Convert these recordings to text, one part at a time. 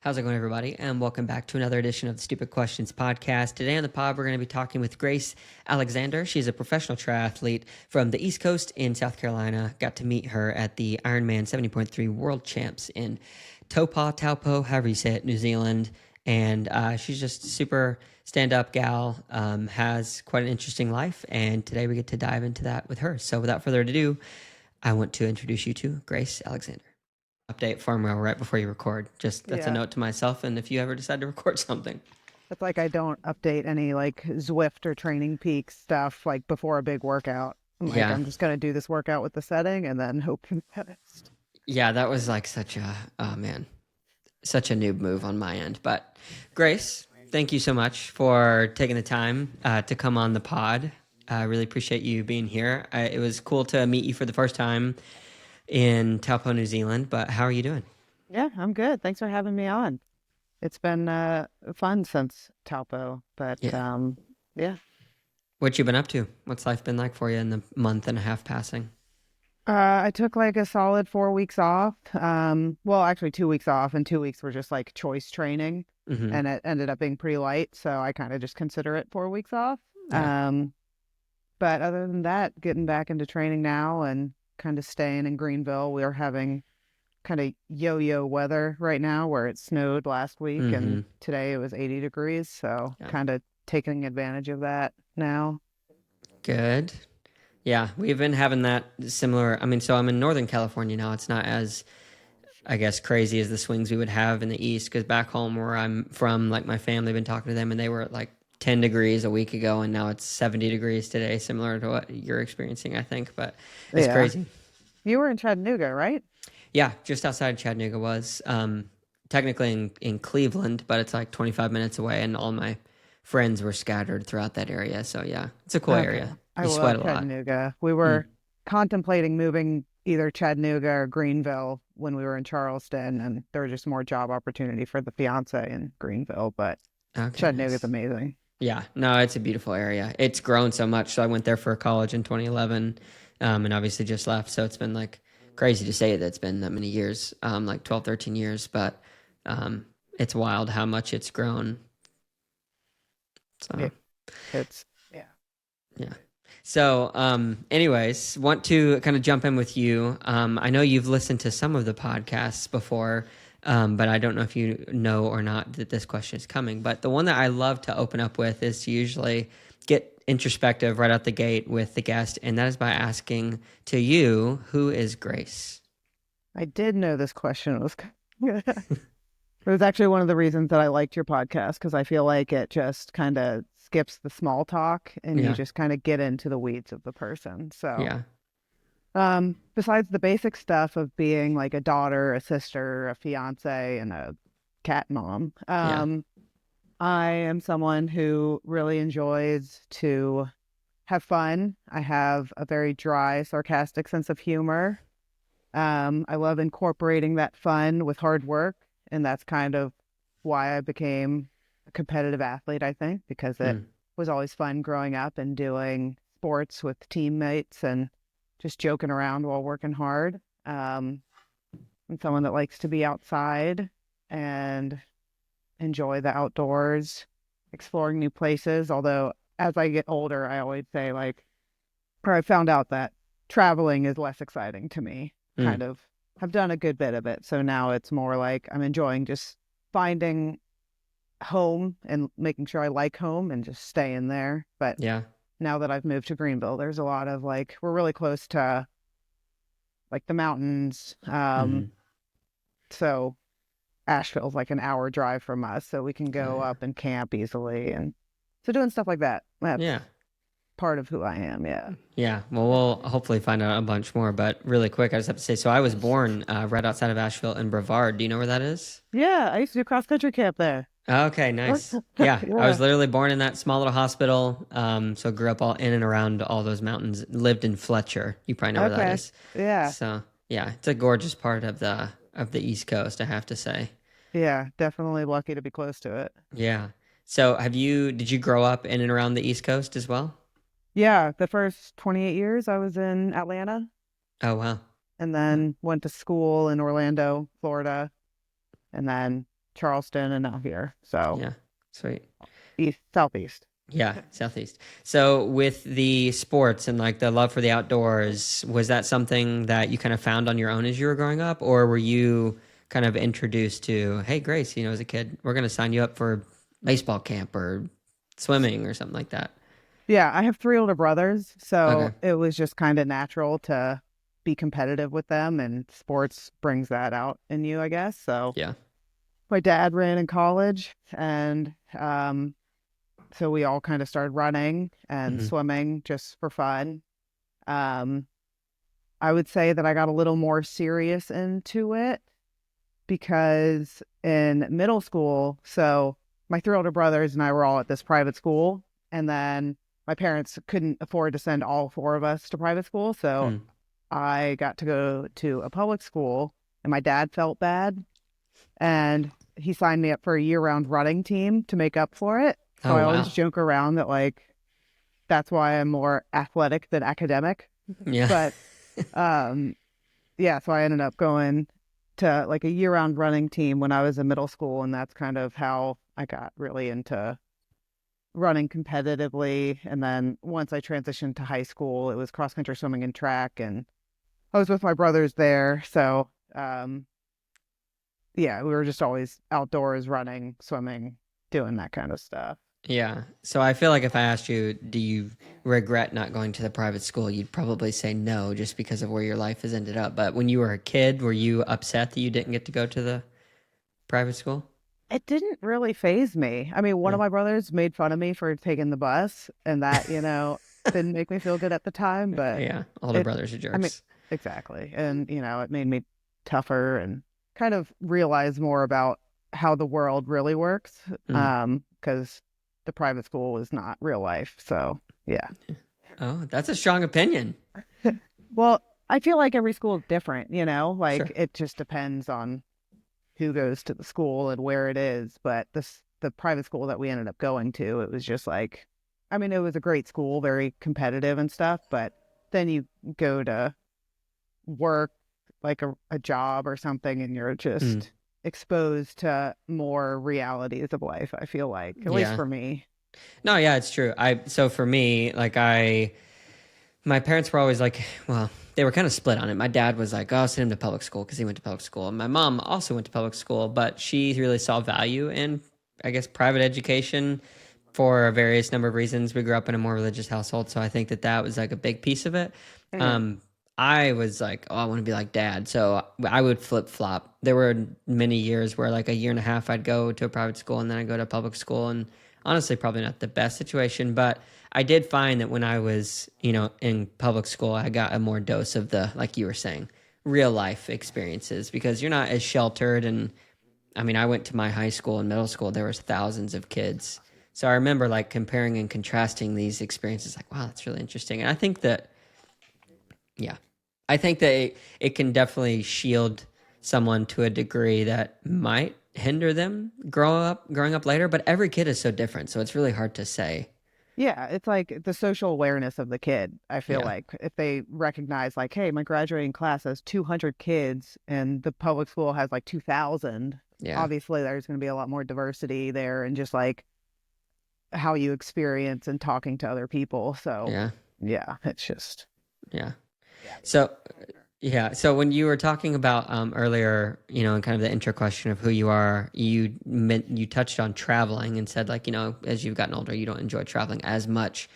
How's it going, everybody? And welcome back to another edition of the Stupid Questions podcast. Today on the pod, we're going to be talking with Grace Alexander. She's a professional triathlete from the East Coast in South Carolina. Got to meet her at the Ironman 70.3 World Champs in Taupo, however you say it, New Zealand. And she's just a super stand-up gal, has quite an interesting life. And today we get to dive into that with her. So without further ado, I want to introduce you to Grace Alexander. Update firmware right before you record. Just that's a Yeah, note to myself. And if you ever decide to record something, it's like I don't update any like Zwift or Training Peaks stuff like before a big workout. yeah, I'm just gonna do this workout with the setting and then hope for the best. yeah, that was like such a oh man, such a noob move on my end. But Grace, thank you so much for taking the time to come on the pod. I really appreciate you being here. It was cool to meet you for the first time in Taupo, New Zealand. But how are you doing? Yeah, I'm good. Thanks for having me on. It's been fun since Taupo, but Yeah, yeah. what you been up to? What's life been like for you in the month and a half passing? I took like a solid 4 weeks off. Well, actually 2 weeks off, and 2 weeks were just like choice training, Mm-hmm. and it ended up being pretty light, so I kind of just consider it 4 weeks off. Yeah, Um, But other than that, getting back into training now and kind of staying in Greenville. We're having kind of yo-yo weather right now where it snowed last week mm-hmm. and today it was 80 degrees. So Yeah, kind of taking advantage of that now. good. Yeah, we've been having that similar. I mean, so I'm in Northern California now. It's not as, I guess, crazy as the swings we would have in the East. Because back home where I'm from, like my family, been talking to them, and they were at like 10 degrees a week ago, and now it's 70 degrees today, similar to what you're experiencing, I think. But it's Yeah. crazy. You were in Chattanooga, right? Yeah, just outside Chattanooga was technically in Cleveland, but it's like 25 minutes away, and all my friends were scattered throughout that area. So yeah, it's a cool Okay. area. I You sweat love a lot. Chattanooga. We Mm. were contemplating moving either Chattanooga or Greenville when we were in Charleston, and there was just more job opportunity for the fiance in Greenville, but Okay, Chattanooga's nice. amazing. Yeah, no, it's a beautiful area. It's grown so much. So I went there for college in 2011, and obviously just left. So it's been like crazy to say that it's been that many years, like 12, 13 years. But um, it's wild how much it's grown. Yeah, So it's yeah. yeah. So, anyways, want to kind of jump in with you. I know you've listened to some of the podcasts before, but I don't know if you know or not that this question is coming. But the one that I love to open up with is to usually get introspective right out the gate with the guest, and that is by asking to you, who is Grace? I did know this question was it was actually one of the reasons that I liked your podcast because I feel like it just kind of skips the small talk and you Yeah, just kind of get into the weeds of the person. So, yeah, besides the basic stuff of being like a daughter, a sister, a fiance, and a cat mom, yeah. I am someone who really enjoys to have fun. I have a very dry, sarcastic sense of humor. I love incorporating that fun with hard work, and that's kind of why I became a competitive athlete, I think, because it Mm, was always fun growing up and doing sports with teammates and just joking around while working hard. I'm someone that likes to be outside and enjoy the outdoors, exploring new places. Although, as I get older, I always say, like, or I found out that traveling is less exciting to me. mm, Kind of have done a good bit of it. So now it's more like I'm enjoying just finding home and making sure I like home and just staying there. But yeah. now that I've moved to Greenville, there's a lot of like, we're really close to like the mountains. Mm, So Asheville's like an hour drive from us. So we can oh go yeah, up and camp easily. And so doing stuff like that, yeah. that's part of who I am. Yeah. Yeah, well, we'll hopefully find out a bunch more. But really quick, I just have to say, so I was born right outside of Asheville in Brevard. Do you know where that is? Yeah. I used to do cross country camp there. Okay, nice. Yeah, I was Yeah. literally born in that small little hospital. So grew up all in and around all those mountains. Lived in Fletcher. You probably know where that Okay. is. Yeah. So yeah, it's a gorgeous part of the East Coast, I have to say. Yeah. Definitely lucky to be close to it. Yeah. So did you grow up in and around the East Coast as well? Yeah. The first 28 years I was in Atlanta Oh wow. and Uh, then went to school in Orlando, Florida, and then Charleston, and now here. So Yeah. Sweet. east, southeast. Yeah, Southeast. So with the sports and like the love for the outdoors, was that something that you kind of found on your own as you were growing up, or were you kind of introduced to, hey, Grace, as a kid, we're going to sign you up for baseball camp or swimming or something like that? Yeah, I have three older brothers, so Okay. it was just kind of natural to be competitive with them, and sports brings that out in you, I guess. So Yeah. my dad ran in college, and so we all kind of started running and Hmm. swimming just for fun. Um, I would say that I got a little more serious into it because in middle school, so my three older brothers and I were all at this private school, and then my parents couldn't afford to send all four of us to private school, so Mm. I got to go to a public school, and my dad felt bad, and he signed me up for a year-round running team to make up for it. So Oh, I wow. always joke around that like that's why I'm more athletic than academic. Yeah. But um yeah, so I ended up going to like a year-round running team when I was in middle school, and that's kind of how I got really into running competitively. And then once I transitioned to high school, it was cross country swimming and track, and I was with my brothers there. So yeah, we were just always outdoors running, swimming, doing that kind of stuff. Yeah. So I feel like if I asked you, do you regret not going to the private school, you'd probably say no just because of where your life has ended up. But when you were a kid, were you upset that you didn't get to go to the private school? It didn't really phase me. I mean, one Yeah. of my brothers made fun of me for taking the bus, and that, didn't make me feel good at the time, but Yeah. Older it, brothers are I mean, jerks. exactly. And, it made me tougher and kind of realize more about how the world really works. Mm. Because the private school is not real life. So, yeah. Oh, that's a strong opinion. Well, I feel like every school is different, like Sure. it just depends on who goes to the school and where it is. But the private school that we ended up going to, it was just like, I mean, it was a great school, very competitive and stuff. But then you go to work, like a job or something, and you're Mm. just exposed to more realities of life. I feel like, at least Yeah. for me. No, yeah, it's true. So for me, my parents were always like, well, they were kind of split on it. My dad was like, oh, send him to public school because he went to public school. And my mom also went to public school, but she really saw value in, I guess, private education for a various number of reasons. We grew up in a more religious household, so I think that that was like a big piece of it. Mhm. Um, I was like, oh, I want to be like dad. So I would flip flop. There were many years where, like, a year and a half, I'd go to a private school and then I'd go to public school. And honestly, probably not the best situation, but I did find that when I was, in public school, I got a more dose of the, like you were saying, real life experiences because you're not as sheltered. And I mean, I went to my high school and middle school, there was thousands of kids. So I remember like comparing and contrasting these experiences like, wow, that's really interesting. And I think that, yeah, I think that it can definitely shield someone to a degree that might hinder them growing up later, but every kid is so different. So it's really hard to say. Yeah, it's like the social awareness of the kid. I feel Yeah. like if they recognize, like, hey, my graduating class has 200 kids and the public school has like 2,000, Yeah. obviously there's going to be a lot more diversity there and just like how you experience and talking to other people. So, Yeah. yeah, it's just, Yeah. So, yeah. So when you were talking about earlier, and kind of the intro question of who you are, you touched on traveling and said like, as you've gotten older, you don't enjoy traveling as much.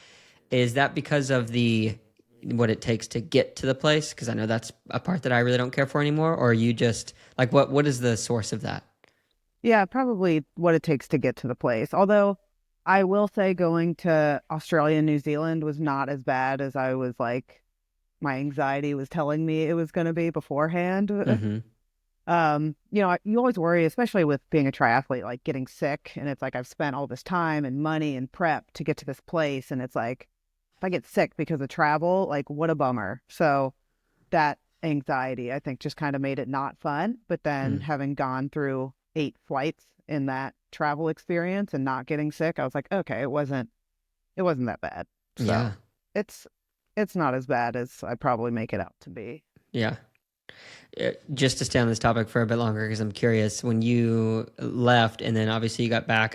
Is that because of the what it takes to get to the place? Because I know that's a part that I really don't care for anymore. Or are you just like what is the source of that? yeah, probably what it takes to get to the place. Although I will say going to Australia and New Zealand was not as bad as I was like, my anxiety was telling me it was going to be beforehand. Mm-hmm. You always worry, especially with being a triathlete, like getting sick. And it's like, I've spent all this time and money and prep to get to this place. And it's like, if I get sick because of travel, like, what a bummer. So that anxiety, I think, just kind of made it not fun. But then Mm. having gone through 8 flights in that travel experience and not getting sick, I was like, okay, it wasn't that bad. So Yeah. it's, it's not as bad as I probably make it out to be. Yeah. Just to stay on this topic for a bit longer, because I'm curious, when you left and then obviously you got back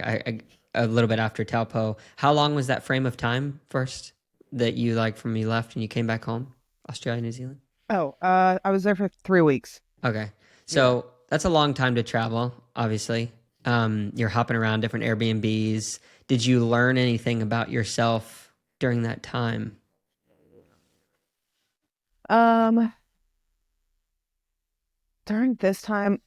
a little bit after Taupo, how long was that frame of time first that you like from you left and you came back home, Australia, New Zealand? Oh, I was there for 3 weeks. Okay. Yeah. So that's a long time to travel, obviously. You're hopping around different Airbnbs. Did you learn anything about yourself during that time? Um, During this time,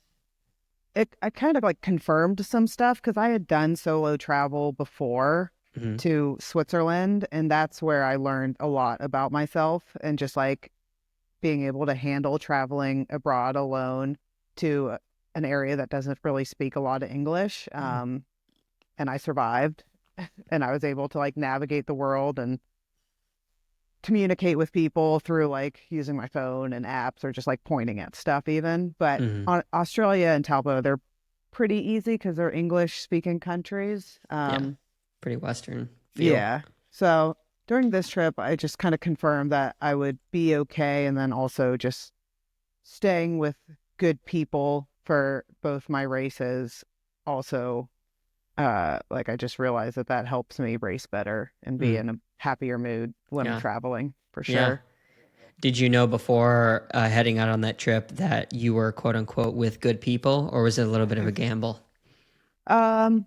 I kind of like confirmed some stuff because I had done solo travel before Hmm. to Switzerland, and that's where I learned a lot about myself and just like being able to handle traveling abroad alone to an area that doesn't really speak a lot of English. And I survived, and I was able to like navigate the world and communicate with people through like using my phone and apps or just like pointing at stuff even. But Hmm. on Australia and Taupo, they're pretty easy because they're English speaking countries. Yeah. Pretty Western feel. Yeah. So during this trip, I just kind of confirmed that I would be okay. And then also just staying with good people for both my races. Also, like I just realized that that helps me race better and be Mm. in a happier mood when I'm Yeah. traveling for Yeah. sure. Did you know before heading out on that trip that you were quote unquote with good people, or was it a little bit of a gamble? Um,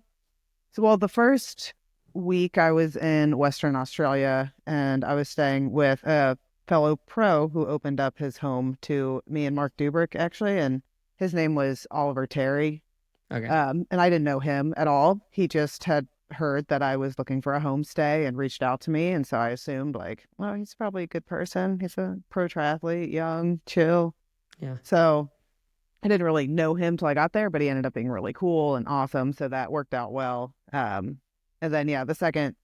well, the first week I was in Western Australia and I was staying with a fellow pro who opened up his home to me and Mark Dubrick, actually. And his name was Oliver Terry. Okay. And I didn't know him at all. He just had heard that I was looking for a homestay and reached out to me. And so I assumed, like, well, he's probably a good person. He's a pro triathlete, young, chill. Yeah. So I didn't really know him till I got there, but he ended up being really cool and awesome. So that worked out well. And then, yeah, the second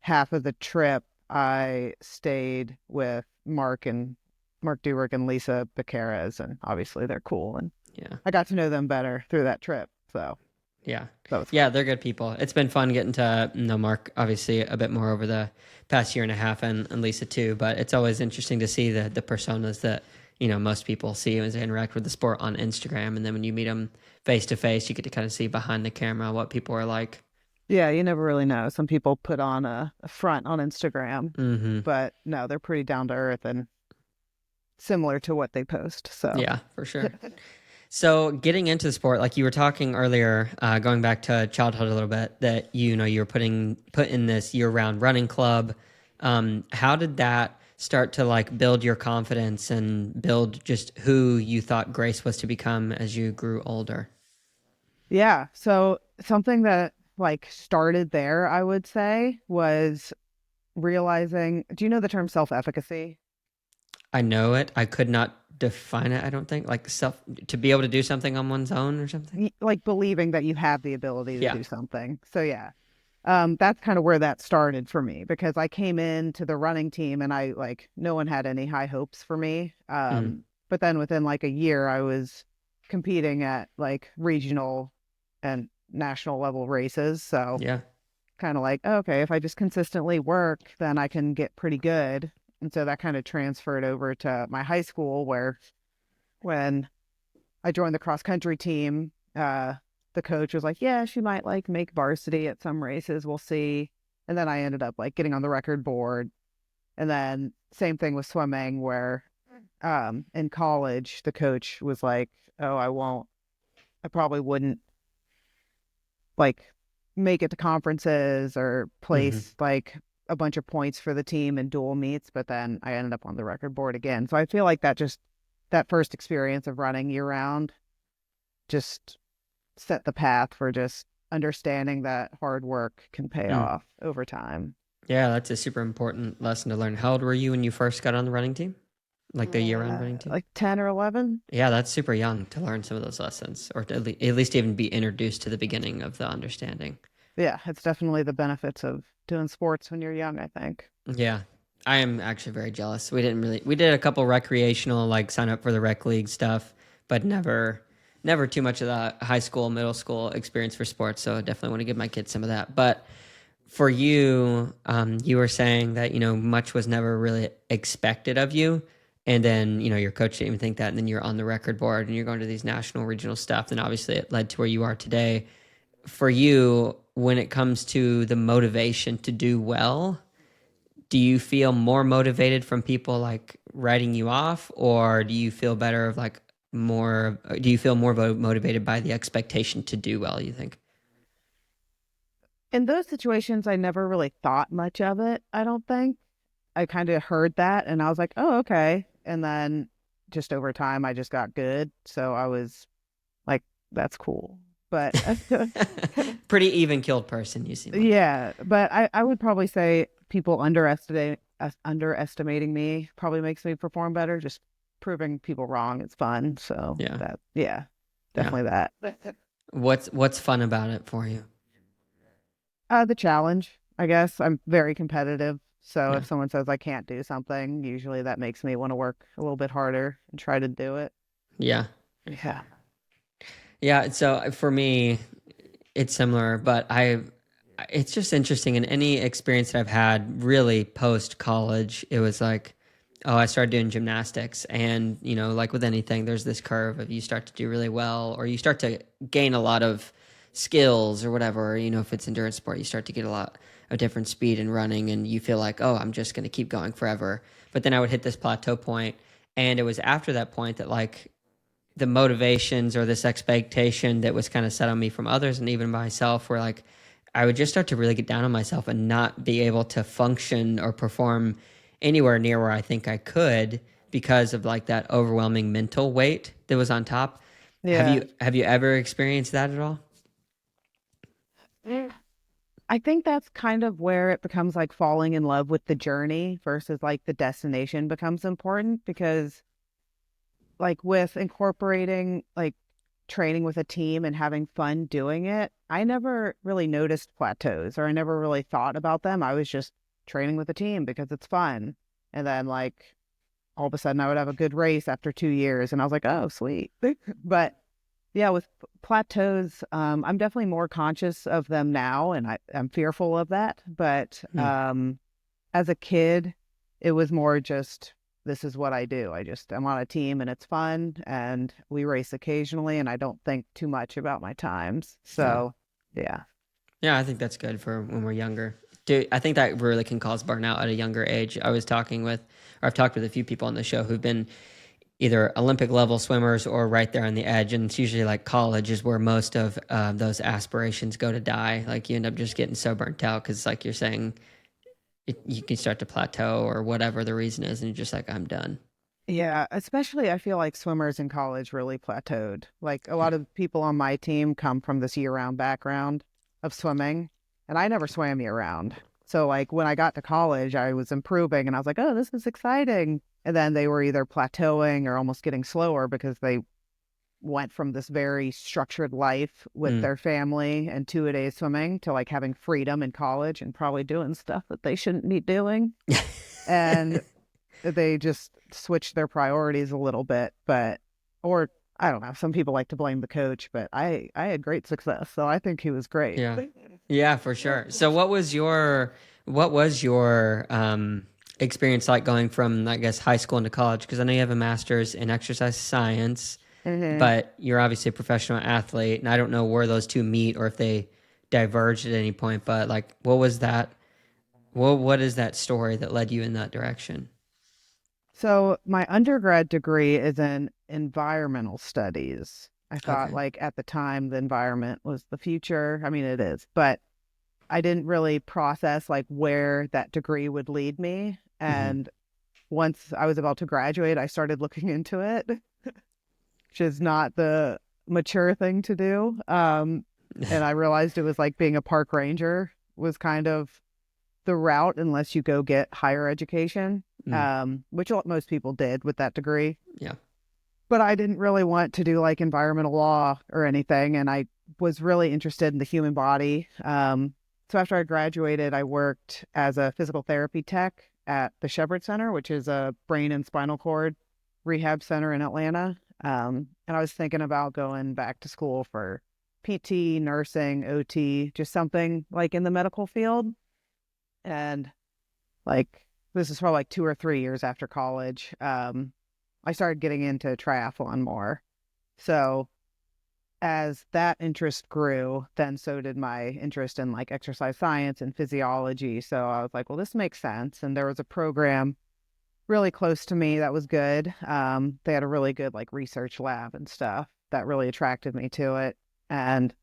half of the trip, I stayed with Mark Durick and Lisa Becerres, and obviously they're cool. And Yeah. I got to know them better through that trip. So Yeah. that was Yeah, fun. they're good people. It's been fun getting to know Mark, obviously, a bit more over the past year and a half, and Lisa too. But it's always interesting to see the personas that, most people see as they interact with the sport on Instagram. And then when you meet them face to face, you get to kind of see behind the camera what people are like. Yeah, you never really know. Some people put on a front on Instagram, Hmm. but no, they're pretty down to earth and similar to what they post. So Yeah, for sure. So getting into the sport, like you were talking earlier, going back to childhood a little bit, that you were put in this year-round running club. How did that start to like build your confidence and build just who you thought Grace was to become as you grew older? yeah, so something that like started there, I would say, was realizing, do you know the term self-efficacy? I know it. I could not define it. I don't think like self to be able to do something on one's own or something. Like believing that you have the ability to Yeah. do something. So yeah, that's kind of where that started for me because I came into the running team and I like no one had any high hopes for me. Mm. But then within like a year, I was competing at like regional and national level races. So Yeah. kind of like, okay, if I just consistently work, then I can get pretty good. And so that kind of transferred over to my high school where when I joined the cross country team, the coach was like, yeah, she might like make varsity at some races. We'll see. And then I ended up like getting on the record board. And then same thing with swimming where in college the coach was like, oh, I probably wouldn't like make it to conferences or Hmm. place like a bunch of points for the team in dual meets, but then I ended up on the record board again. So I feel like that first experience of running year round just set the path for just understanding that hard work can pay Mm. off over time. Yeah, that's a super important lesson to learn. How old were you when you first got on the running team? Like the year-round running team? Like 10 or 11. Yeah, that's super young to learn some of those lessons, or to at least even be introduced to the beginning of the understanding. Yeah, it's definitely the benefits of doing sports when you're young, I think. Yeah, I am actually very jealous. We did a couple recreational, like sign up for the rec league stuff, but never too much of the high school, middle school experience for sports. So I definitely want to give my kids some of that. But for you, you were saying that much was never really expected of you. And then, your coach didn't even think that. And then you're on the record board and you're going to these national, regional stuff. Then obviously it led to where you are today. For you, when it comes to the motivation to do well, do you feel more motivated from people like writing you off, or do you feel better of like more, do you feel more motivated by the expectation to do well, you think? In those situations, I never really thought much of it, I don't think. I kind of heard that and I was like, oh, okay. And then just over time, I just got good. So I was like, that's cool. But Pretty even killed person, you seem like. yeah, but I would probably say people underestimating me probably makes me perform better. Just proving people wrong is fun. So Yeah. that, yeah, Yeah. definitely that. What's fun about it for you? The challenge, I guess. I'm very competitive. So Yeah. if someone says I can't do something, usually that makes me want to work a little bit harder and try to do it. Yeah. Yeah. Yeah. So for me, it's similar, but it's just interesting in any experience that I've had really post college. It was like, oh, I started doing gymnastics. And, like with anything, there's this curve of you start to do really well, or you start to gain a lot of skills or whatever. If it's endurance sport, you start to get a lot of different speed in running, and you feel like, oh, I'm just going to keep going forever. But then I would hit this plateau point, and it was after that point that like the motivations or this expectation that was kind of set on me from others and even myself were like I would just start to really get down on myself and not be able to function or perform anywhere near where I think I could because of like that overwhelming mental weight that was on top. Have Yeah. you have you ever experienced that at all? Mm. I think that's kind of where it becomes like falling in love with the journey versus like the destination becomes important because like with incorporating like training with a team and having fun doing it, I never really noticed plateaus or I never really thought about them. I was just training with a team because it's fun. And then like all of a sudden I would have a good race after 2 years and I was like, oh, sweet. But yeah, with plateaus, I'm definitely more conscious of them now and I'm fearful of that. But Hmm. as a kid, it was more just this is what I do. I'm on a team and it's fun and we race occasionally and I don't think too much about my times. Yeah. So, yeah. Yeah, I think that's good for when we're younger. Dude, I think that really can cause burnout at a younger age. I've talked with a few people on the show who've been either Olympic level swimmers or right there on the edge. And it's usually like college is where most of those aspirations go to die. Like you end up just getting so burnt out because, like you're saying, you can start to plateau or whatever the reason is, and you're just like, I'm done. Yeah, especially I feel like swimmers in college really plateaued. Like a Yeah. lot of people on my team come from this year-round background of swimming, and I never swam year-round. So like when I got to college, I was improving and I was like, "Oh, this is exciting." And then they were either plateauing or almost getting slower because they went from this very structured life with Mm. their family and two-a-day swimming to like having freedom in college and probably doing stuff that they shouldn't be doing. And they just switched their priorities a little bit, but or I don't know. Some people like to blame the coach, but I had great success, so I think he was great. Yeah. Yeah, for sure. So what was your experience like going from I guess high school into college? Because I know you have a master's in exercise science, Hmm. but you're obviously a professional athlete, and I don't know where those two meet or if they diverged at any point. But like, what was that? What is that story that led you in that direction? So my undergrad degree is in environmental studies. I thought Okay. like at the time the environment was the future. I mean it is, but I didn't really process like where that degree would lead me. Hmm. And once I was about to graduate, I started looking into it, which is not the mature thing to do. And I realized it was like being a park ranger was kind of the route unless you go get higher education, Mm. which most people did with that degree. Yeah. But I didn't really want to do like environmental law or anything. And I was really interested in the human body. So after I graduated, I worked as a physical therapy tech at the Shepherd Center, which is a brain and spinal cord rehab center in Atlanta. And I was thinking about going back to school for PT, nursing, OT, just something like in the medical field. And like this is probably like 2 or 3 years after college, I started getting into triathlon more. So as that interest grew, then so did my interest in like exercise science and physiology. So I was like, well, this makes sense. And there was a program really close to me that was good. They had a really good like research lab and stuff that really attracted me to it. And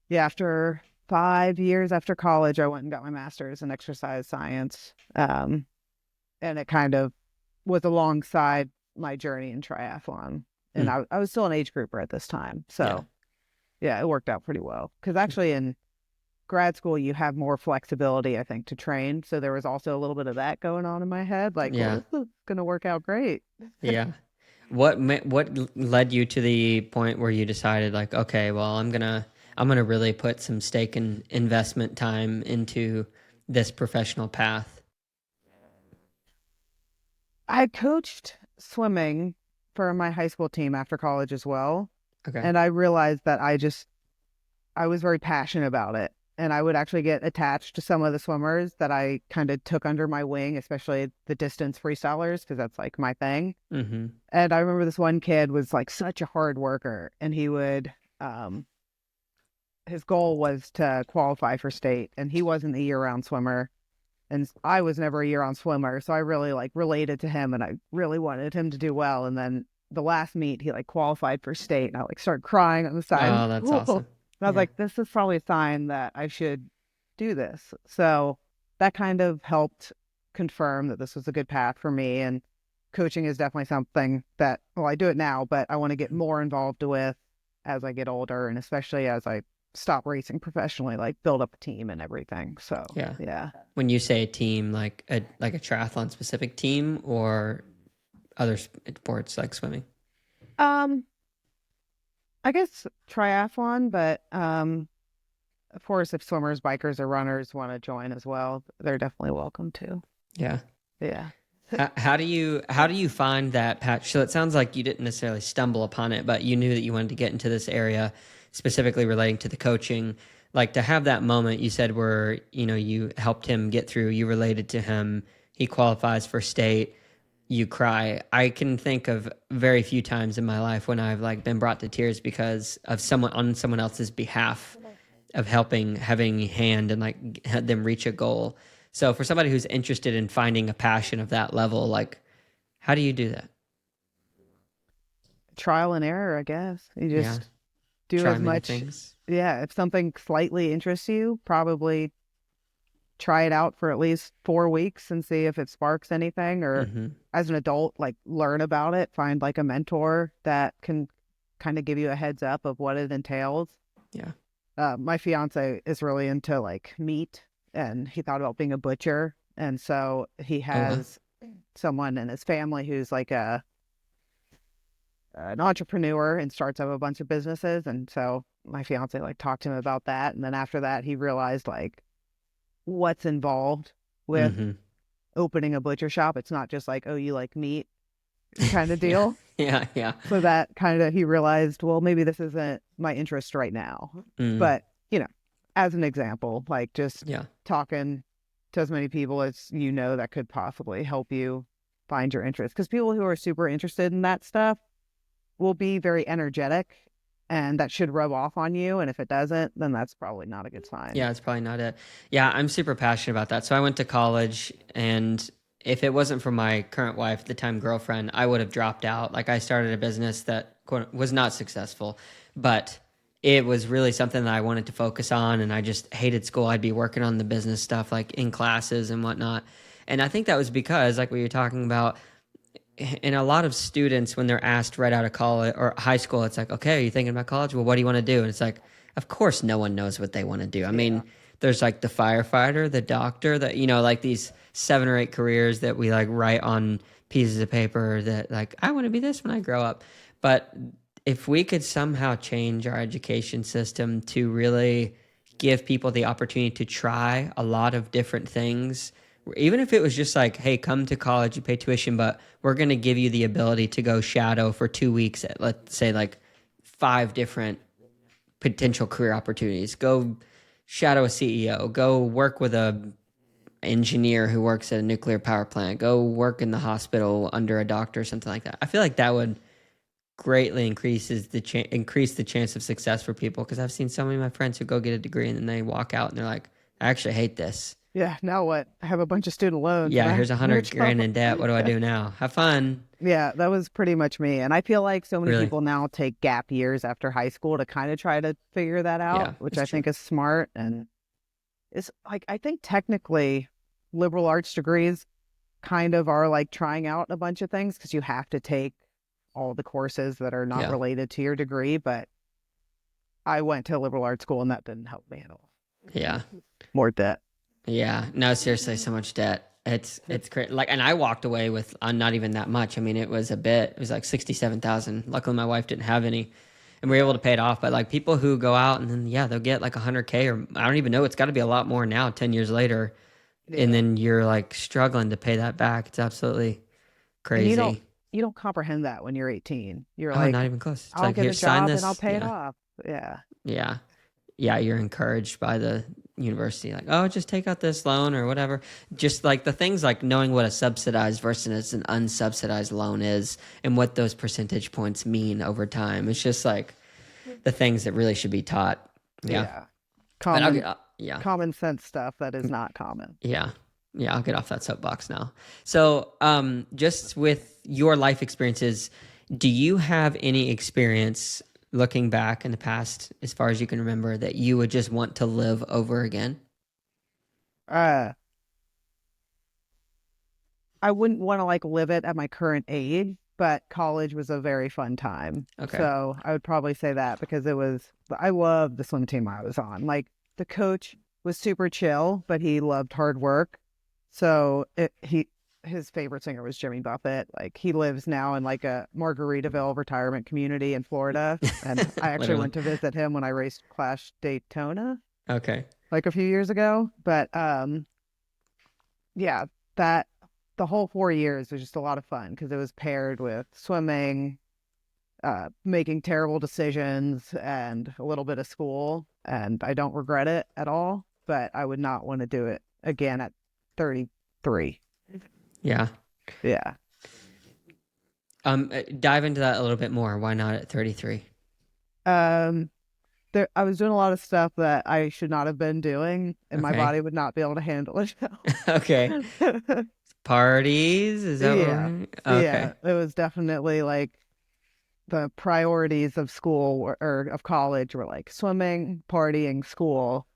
yeah, after 5 years after college, I went and got my master's in exercise science. And it kind of was alongside my journey in triathlon. And Hmm. I was still an age grouper at this time. Yeah. So yeah, it worked out pretty well. Because actually in grad school, you have more flexibility, I think, to train. So there was also a little bit of that going on in my head. Like, well, Yeah. this is going to work out great. Yeah. What led you to the point where you decided like, okay, well, I'm gonna really put some stake and investment time into this professional path. I coached swimming for my high school team after college as well. Okay. And I realized that I was very passionate about it. And I would actually get attached to some of the swimmers that I kind of took under my wing, especially the distance freestylers, because that's like my thing. Mm-hmm. And I remember this one kid was like such a hard worker, and um, his goal was to qualify for state, and he wasn't a year-round swimmer, and I was never a year-round swimmer, so I really like related to him, and I really wanted him to do well. And then the last meet, he like qualified for state, and I like started crying on the side of Oh, the that's pool. awesome. And I was Yeah. like, this is probably a sign that I should do this. So that kind of helped confirm that this was a good path for me. And coaching is definitely something that, well, I do it now, but I want to get more involved with as I get older, and especially as I stop racing professionally, like build up a team and everything. So Yeah. yeah. When you say a team, like a triathlon specific team or other sports like swimming. Um, I guess triathlon, but of course, if swimmers, bikers, or runners want to join as well, they're definitely welcome to. Yeah. Yeah. How do you find that patch? So it sounds like you didn't necessarily stumble upon it, but you knew that you wanted to get into this area specifically relating to the coaching. Like to have that moment you said where, you helped him get through, you related to him, he qualifies for state, you cry. I can think of very few times in my life when I've like been brought to tears because of someone on someone else's behalf of helping, having a hand and like had them reach a goal. So for somebody who's interested in finding a passion of that level, like how do you do that? Trial and error, I guess. You Yeah, just do try as many much. things. Yeah. If something slightly interests you, probably try it out for at least 4 weeks and see if it sparks anything. Or Mm-hmm. as an adult, like learn about it, find like a mentor that can kind of give you a heads up of what it entails. Yeah. My fiance is really into like meat, and he thought about being a butcher. And so he Oh well. has someone in his family who's like an entrepreneur and starts up a bunch of businesses. And so my fiance like talked to him about that. And then after that, he realized like what's involved with Mm-hmm. opening a butcher shop. It's not just like, oh, you like meat kind of Yeah. deal. Yeah. Yeah. So that kind of, he realized, well, maybe this isn't my interest right now. Mm. But, as an example, like just Yeah. talking to as many people as that could possibly help you find your interest. Because people who are super interested in that stuff will be very energetic, and that should rub off on you. And if it doesn't, then that's probably not a good sign. Yeah, it's probably not it. Yeah, I'm super passionate about that. So I went to college, and if it wasn't for my current wife, at the time girlfriend, I would have dropped out. Like I started a business that was not successful, but it was really something that I wanted to focus on, and I just hated school. I'd be working on the business stuff like in classes and whatnot. And I think that was because, like we were talking about, and a lot of students when they're asked right out of college or high school, it's like, okay, are you thinking about college? Well, what do you want to do? And it's like, of course no one knows what they want to do. I Yeah. mean, there's like the firefighter, the doctor, that like these 7 or 8 careers that we like write on pieces of paper that like I want to be this when I grow up. But if we could somehow change our education system to really give people the opportunity to try a lot of different things, even if it was just like, hey, come to college, you pay tuition, but we're going to give you the ability to go shadow for 2 weeks at, let's say, like 5 different potential career opportunities. Go shadow a CEO, go work with a engineer who works at a nuclear power plant. Go work in the hospital under a doctor or something like that. I feel like that would greatly increase the chance of success for people because I've seen so many of my friends who go get a degree and then they walk out and they're like, I actually hate this. Yeah, now what? I have a bunch of student loans and Yeah, I have here's a no hundred job. grand in debt. What do I do now? Have fun. Yeah, that was pretty much me. And I feel like so many Really? people now take gap years after high school to kind of try to figure that out, Yeah, which it's I true. think is smart. And it's like, I think technically liberal arts degrees kind of are like trying out a bunch of things because you have to take all the courses that are not Yeah, related to your degree. But I went to liberal arts school and that didn't help me at all. yeah, More debt. yeah. No, seriously, so much debt. It's crazy. Like, and I walked away with not even that much. I mean, it was a bit. It was like 67,000. Luckily, my wife didn't have any, and we were able to pay it off. But like people who go out and then yeah, they'll get like 100K or I don't even know. It's got to be a lot more now. 10 years later, and Yeah. then you're like struggling to pay that back. It's absolutely And crazy. you don't comprehend that when you're 18. You're Oh, not like, even close. It's I'll like get here, a sign job and I'll this. pay it Yeah, off. Yeah. yeah. Yeah, you're encouraged by the university, like, oh, just take out this loan or whatever. Just like the things like knowing what a subsidized versus an unsubsidized loan is and what those percentage points mean over time. It's just like the things that really should be taught. Yeah. Yeah. But I'll Common get, yeah, common sense stuff that is not common. yeah, yeah, I'll get off that soapbox now. So, just with your life experiences, do you have any experience looking back in the past, as far as you can remember, that you would just want to live over again? Uh, I wouldn't want to like live it at my current age, but college was a very fun time. Okay. So I would probably say that because I loved the swim team I was on. Like the coach was super chill, but he loved hard work. So his favorite singer was Jimmy Buffett. Like he lives now in like a Margaritaville retirement community in Florida. And I actually Literally. went to visit him when I raced Clash Daytona Okay. like a few years ago. But yeah, that the whole 4 years was just a lot of fun because it was paired with swimming, making terrible decisions, and a little bit of school. And I don't regret it at all, but I would not want to do it again at 33. Yeah. Yeah. Dive into that a little bit more. Why not at 33? Um, I was doing a lot of stuff that I should not have been doing, and my Okay. body would not be able to handle it Okay. now. Parties? Is that what Yeah. we're... Yeah. Okay. It was definitely like the priorities of school or of college were like swimming, partying, school.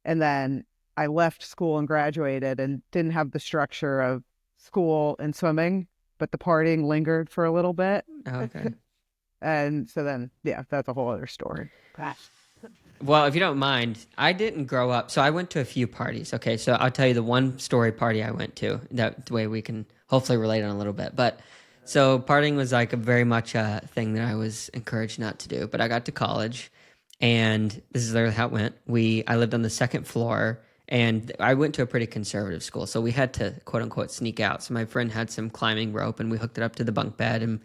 And then I left school and graduated and didn't have the structure of school and swimming, but the partying lingered for a little bit. Okay. And so then, yeah, that's a whole other story. Well, if you don't mind, I didn't grow up. So I went to a few parties. Okay. So I'll tell you the one story party I went to. That way we can hopefully relate on a little bit. But so partying was like a very much a thing that I was encouraged not to do. But I got to college and this is literally how it went. I lived on the second floor and I went to a pretty conservative school. So we had to quote unquote sneak out. So my friend had some climbing rope and we hooked it up to the bunk bed and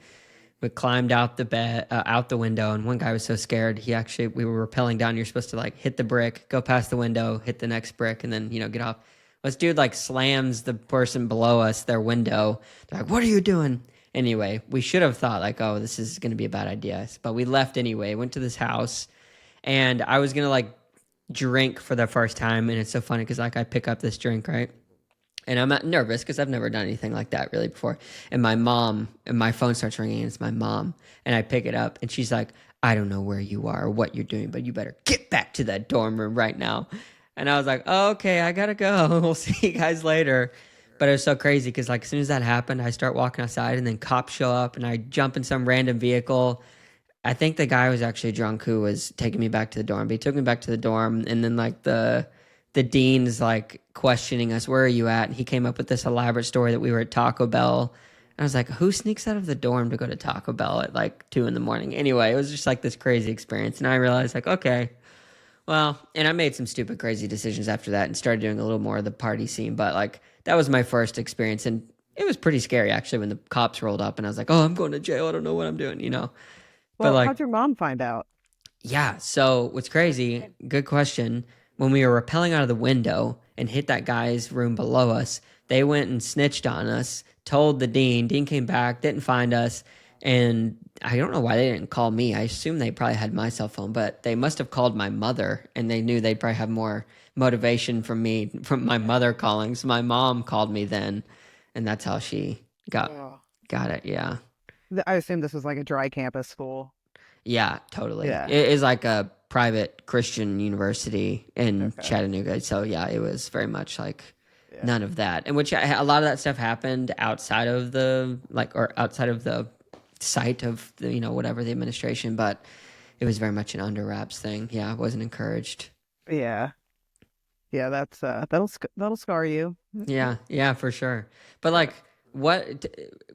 we climbed out the bed, out the window, and one guy was so scared. We were rappelling down. You're supposed to like hit the brick, go past the window, hit the next brick, and then get off. This dude like slams the person below us, their window. They're like, "What are you doing?" Anyway, we should have thought like, "Oh, this is going to be a bad idea," but we left anyway. Went to this house, and I was gonna like drink for the first time, and it's so funny because like I pick up this drink, right? And I'm not nervous because I've never done anything like that really before. And my phone starts ringing and it's my mom. And I pick it up and she's like, I don't know where you are or what you're doing, but you better get back to that dorm room right now. And I was like, oh, okay, I gotta go. We'll see you guys later. But it was so crazy because like as soon as that happened, I start walking outside and then cops show up and I jump in some random vehicle. I think the guy was actually drunk who was taking me back to the dorm. But he took me back to the dorm, and then like the dean's like questioning us, "Where are you at?" And he came up with this elaborate story that we were at Taco Bell. And I was like, "Who sneaks out of the dorm to go to Taco Bell at like 2 in the morning?" Anyway, it was just like this crazy experience, and I realized like, okay, well, and I made some stupid, crazy decisions after that, and started doing a little more of the party scene. But like that was my first experience, and it was pretty scary actually when the cops rolled up, and I was like, "Oh, I'm going to jail. I don't know what I'm doing." But Well, like how'd your mom find out? yeah. So what's crazy? Good question. when we were rappelling out of the window and hit that guy's room below us, they went and snitched on us, told the dean. Dean came back, didn't find us. And I don't know why they didn't call me. I assume they probably had my cell phone, but they must have called my mother, and they knew they'd probably have more motivation from me, from my mother calling. So my mom called me then, and that's how she Oh. got it. Yeah. I assume this was like a dry campus school. Yeah, totally. Yeah. It is like a private Christian university in Okay. Chattanooga. So yeah, it was very much like Yeah. none of that. And which a lot of that stuff happened outside of the or outside of the site of the, whatever the administration, but it was very much an under wraps thing. Yeah, I wasn't encouraged. Yeah. Yeah, that's that'll scar you. Yeah, yeah, for sure. But like, what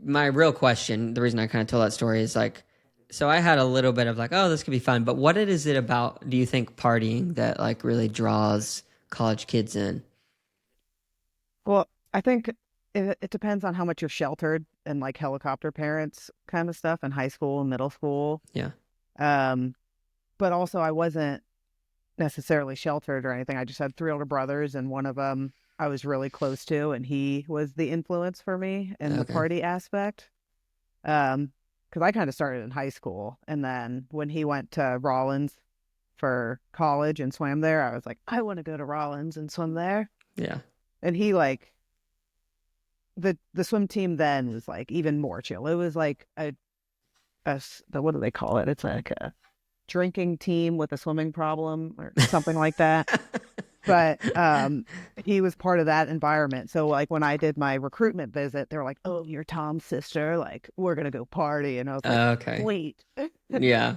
my real question, the reason I kind of told that story is like, so I had a little bit of like, oh, this could be fun, but what is it about, do you think, partying that like really draws college kids in? Well, I think it depends on how much you're sheltered and like helicopter parents kind of stuff in high school and middle school. Yeah. Um, but also I wasn't necessarily sheltered or anything. I just had three older brothers, and one of them I was really close to, and he was the influence for me in the Okay. party aspect. Um, because I kind of started in high school, and then when he went to Rollins for college and swam there, I was like, I want to go to Rollins and swim there. Yeah. And he like the swim team then was like even more chill. It was like the what do they call it? It's like a drinking team with a swimming problem or something like that. But he was part of that environment. So like when I did my recruitment visit, they were like, "Oh, you're Tom's sister. Like we're gonna go party," and I was like, Okay. "Wait." Yeah.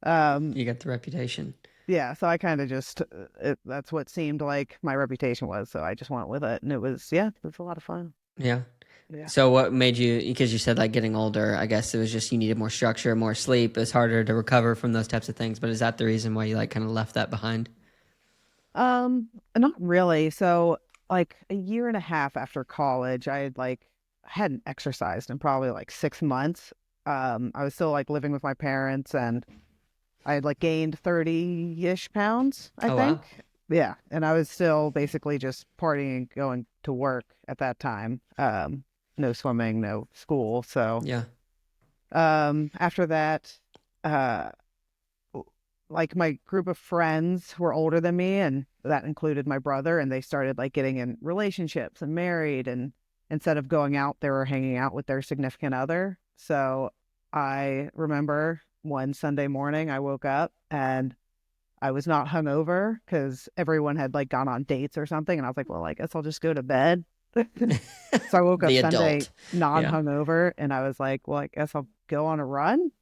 um, You got the reputation. yeah. So I kind of just that's what seemed like my reputation was. So I just went with it, and it was a lot of fun. Yeah. Yeah. So what made you, because you said like getting older, I guess it was just you needed more structure, more sleep. It's harder to recover from those types of things. But is that the reason why you like kind of left that behind? Not really. So like a year and a half after college, I hadn't exercised in probably like 6 months. I was still like living with my parents, and I had like gained 30-ish pounds, I Oh, wow. think. Yeah. And I was still basically just partying, going to work at that time. No swimming, no school. So Yeah. after that, uh like my group of friends were older than me, and that included my brother, and they started like getting in relationships and married, and instead of going out they were hanging out with their significant other. So I remember one Sunday morning I woke up and I was not hungover because everyone had like gone on dates or something, and I was like, well, I guess I'll just go to bed. So I woke up The Sunday adult. non Yeah. hungover, and I was like, well, I guess I'll go on a run.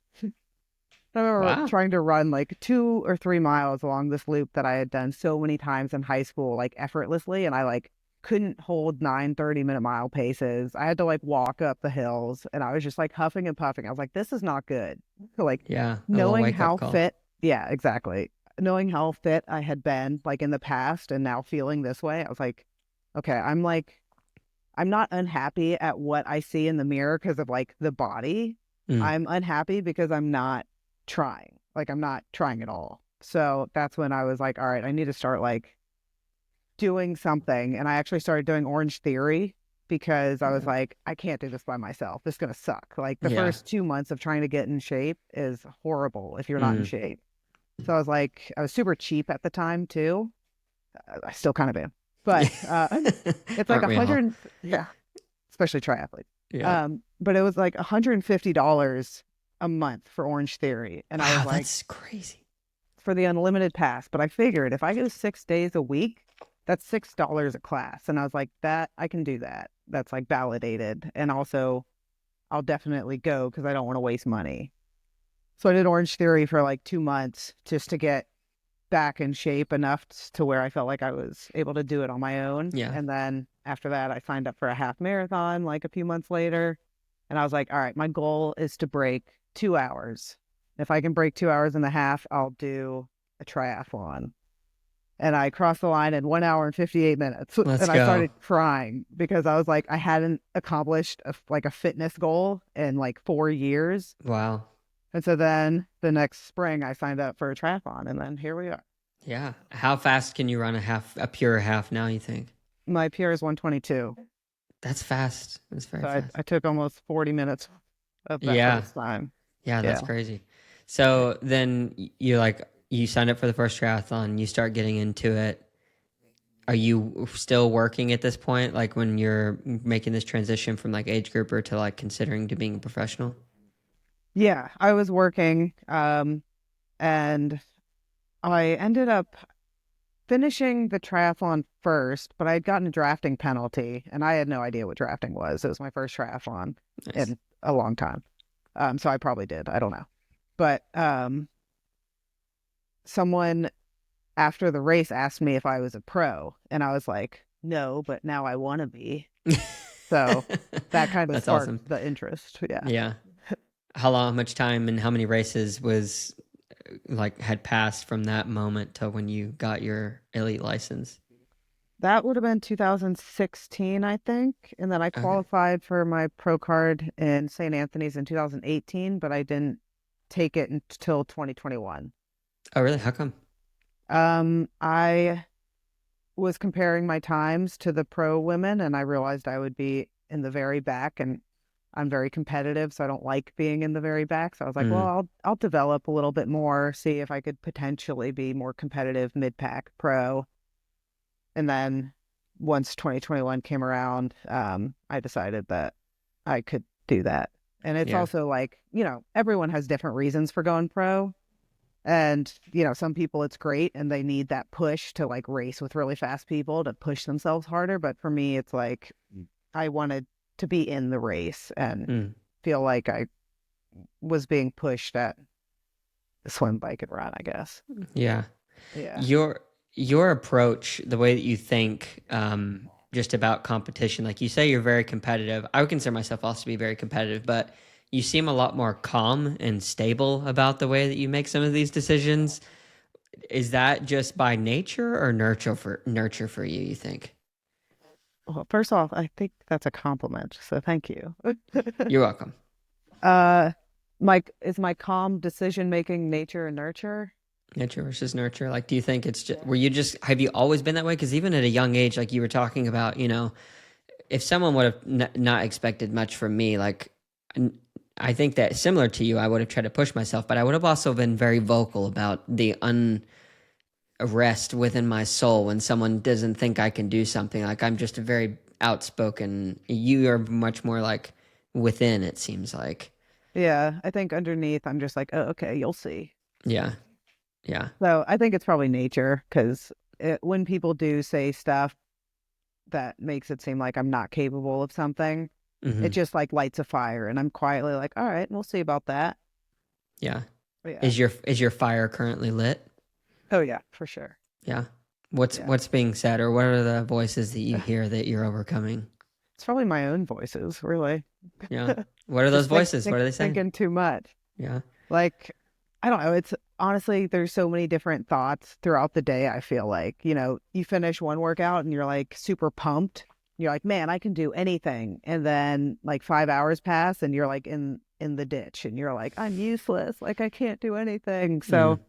I remember Wow. trying to run like 2 or 3 miles along this loop that I had done so many times in high school, like effortlessly. And I like couldn't hold 9 30-minute mile paces. I had to like walk up the hills, and I was just like huffing and puffing. I was like, this is not good. So, like Yeah. A little knowing wake up how call. fit, yeah, exactly. Knowing how fit I had been like in the past and now feeling this way, I was okay, I'm not unhappy at what I see in the mirror because of like the body. Mm. I'm unhappy because I'm not trying. Like I'm not trying at all. So that's when I was like, all right, I need to start like doing something. And I actually started doing Orange Theory because I was Okay. like, I can't do this by myself. This is going to suck. Like the Yeah. first 2 months of trying to get in shape is horrible if you're not in Mm. shape. So I was like, I was super cheap at the time too. I still kind of am, but it's like Aren't a we all? hundred, yeah, especially triathlete. Yeah. But it was like $150 a month for Orange Theory. And I was Wow. like, That's crazy. for the unlimited pass. But I figured if I go 6 days a week, that's $6 a class. And I was like, that I can do that. That's like validated. And also, I'll definitely go because I don't want to waste money. So I did Orange Theory for like 2 months just to get back in shape enough to where I felt like I was able to do it on my own. Yeah. And then after that, I signed up for a half marathon like a few months later. And I was like, all right, my goal is to break 2 hours. If I can break 2 hours and a half, I'll do a triathlon. And I crossed the line in 1 hour and 58 minutes. Let's And I go. started crying because I was like, I hadn't accomplished like a fitness goal in like 4 years. Wow. And so then the next spring, I signed up for a triathlon, and then here we are. Yeah. How fast can you run a pure half now, you think? My PR is 122. That's fast. That's very So fast. I took almost 40 minutes of that Yeah. race time. Yeah, that's Yeah. crazy. So then you like you signed up for the first triathlon, you start getting into it. Are you still working at this point, like when you're making this transition from like age grouper to like considering to being a professional? Yeah, I was working and I ended up finishing the triathlon first, but I had gotten a drafting penalty and I had no idea what drafting was. It was my first triathlon Nice. in a long time. So I probably did. I don't know. But someone after the race asked me if I was a pro, and I was like, no, but now I want to be. So that kind of That's sparked awesome. the interest. Yeah. Yeah. How much time and how many races was like had passed from that moment to when you got your elite license? That would have been 2016, I think. And then I Okay. qualified for my pro card in St. Anthony's in 2018, but I didn't take it until 2021. Oh, really? How come? I was comparing my times to the pro women, and I realized I would be in the very back, and I'm very competitive, so I don't like being in the very back. So I was like, well, Mm, I'll develop a little bit more, see if I could potentially be more competitive mid pack pro. And then once 2021 came around, I decided that I could do that. And it's yeah. also like, everyone has different reasons for going pro. And, some people it's great and they need that push to like race with really fast people to push themselves harder. But for me, it's like I wanted to be in the race and Mm, feel like I was being pushed at the swim, bike, and run, I guess. yeah. Yeah. Your approach, the way that you think, just about competition, like you say, you're very competitive. I would consider myself also to be very competitive, but you seem a lot more calm and stable about the way that you make some of these decisions. Is that just by nature or nurture for you? You think? Well, first off, I think that's a compliment. So thank you. You're welcome. uh, is my calm decision making nature and nurture? Nature versus nurture. Like, do you think it's just, were you just, have you always been that way? Because even at a young age, like you were talking about, if someone would have not expected much from me, like, I think that similar to you, I would have tried to push myself, but I would have also been very vocal about the unrest within my soul when someone doesn't think I can do something. Like, I'm just a very outspoken, you are much more like within, it seems like. Yeah, I think underneath, I'm just like, oh, okay, you'll see. Yeah. Yeah. So I think it's probably nature because when people do say stuff that makes it seem like I'm not capable of something, it Hmm. just like lights a fire, and I'm quietly like, all right, we'll see about that. Yeah. Yeah. Is your fire currently lit? Oh yeah, for sure. Yeah. What's Yeah. what's being said, or what are the voices that you hear that you're overcoming? It's probably my own voices, really. Yeah. What are those Just voices? What are they saying? thinking too much. Yeah. Like, I don't know. It's honestly, there's so many different thoughts throughout the day. I feel like, you finish one workout and you're like super pumped. You're like, man, I can do anything. And then like 5 hours pass and you're like in the ditch and you're like, I'm useless. Like I can't do anything. Mm. So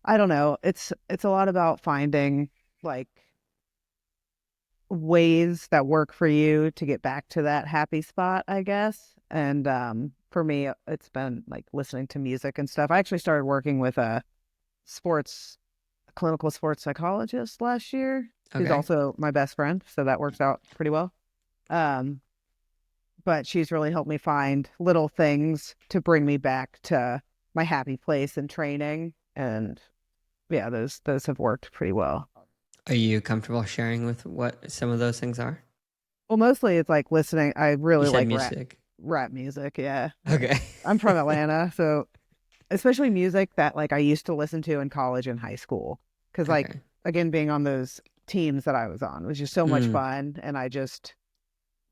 I don't know. It's a lot about finding like ways that work for you to get back to that happy spot, I guess. And for me, it's been like listening to music and stuff. I actually started working with a sports clinical sports psychologist last year, who's Okay. also my best friend, so that works out pretty well. Um, but she's really helped me find little things to bring me back to my happy place in training, and yeah, those have worked pretty well. Are you comfortable sharing with what some of those things are? Well, mostly it's like listening. I You really said like music. rap music. Yeah. Okay. I'm from Atlanta, so especially music that like I used to listen to in college and high school. Cause like Okay. again, being on those teams that I was on was just so much Mm. fun. And I just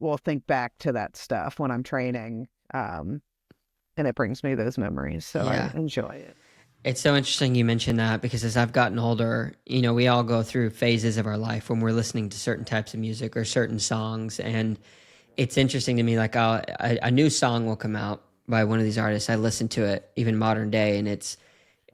will think back to that stuff when I'm training. And it brings me those memories. So I Yeah. enjoy it. It's so interesting you mentioned that because as I've gotten older, we all go through phases of our life when we're listening to certain types of music or certain songs. And it's interesting to me, like a new song will come out by one of these artists. I listen to it even modern day, and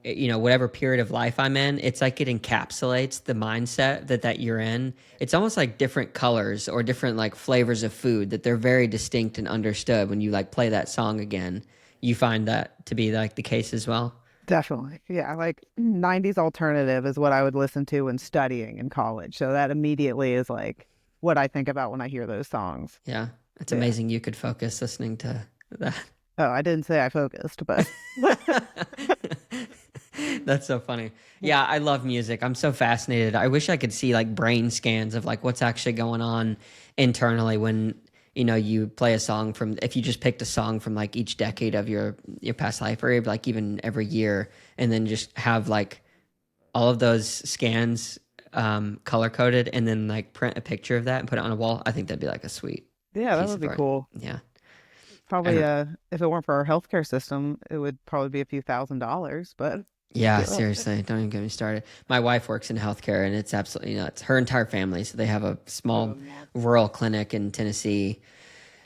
whatever period of life I'm in, it's like it encapsulates the mindset that you're in. It's almost like different colors or different like flavors of food that they're very distinct and understood. When you like play that song again, you find that to be like the case as well. Definitely. Yeah, like 90s alternative is what I would listen to when studying in college. So that immediately is like what I think about when I hear those songs. Yeah, it's Yeah. amazing you could focus listening to that. Oh, I didn't say I focused, but That's so funny. Yeah, I love music. I'm so fascinated. I wish I could see like brain scans of like what's actually going on internally when you play a song from, if you just picked a song from like each decade of your past life, or like even every year, and then just have like all of those scans color coded, and then like print a picture of that and put it on a wall. I think that'd be like a sweet yeah, that piece would of be art. cool. Yeah. I Probably don't if it weren't for our healthcare system, it would probably be a few $1,000s, but we'd Yeah, do it. seriously, don't even get me started. My wife works in healthcare, and it's absolutely nuts. Her entire family, so they have a small rural clinic in Tennessee,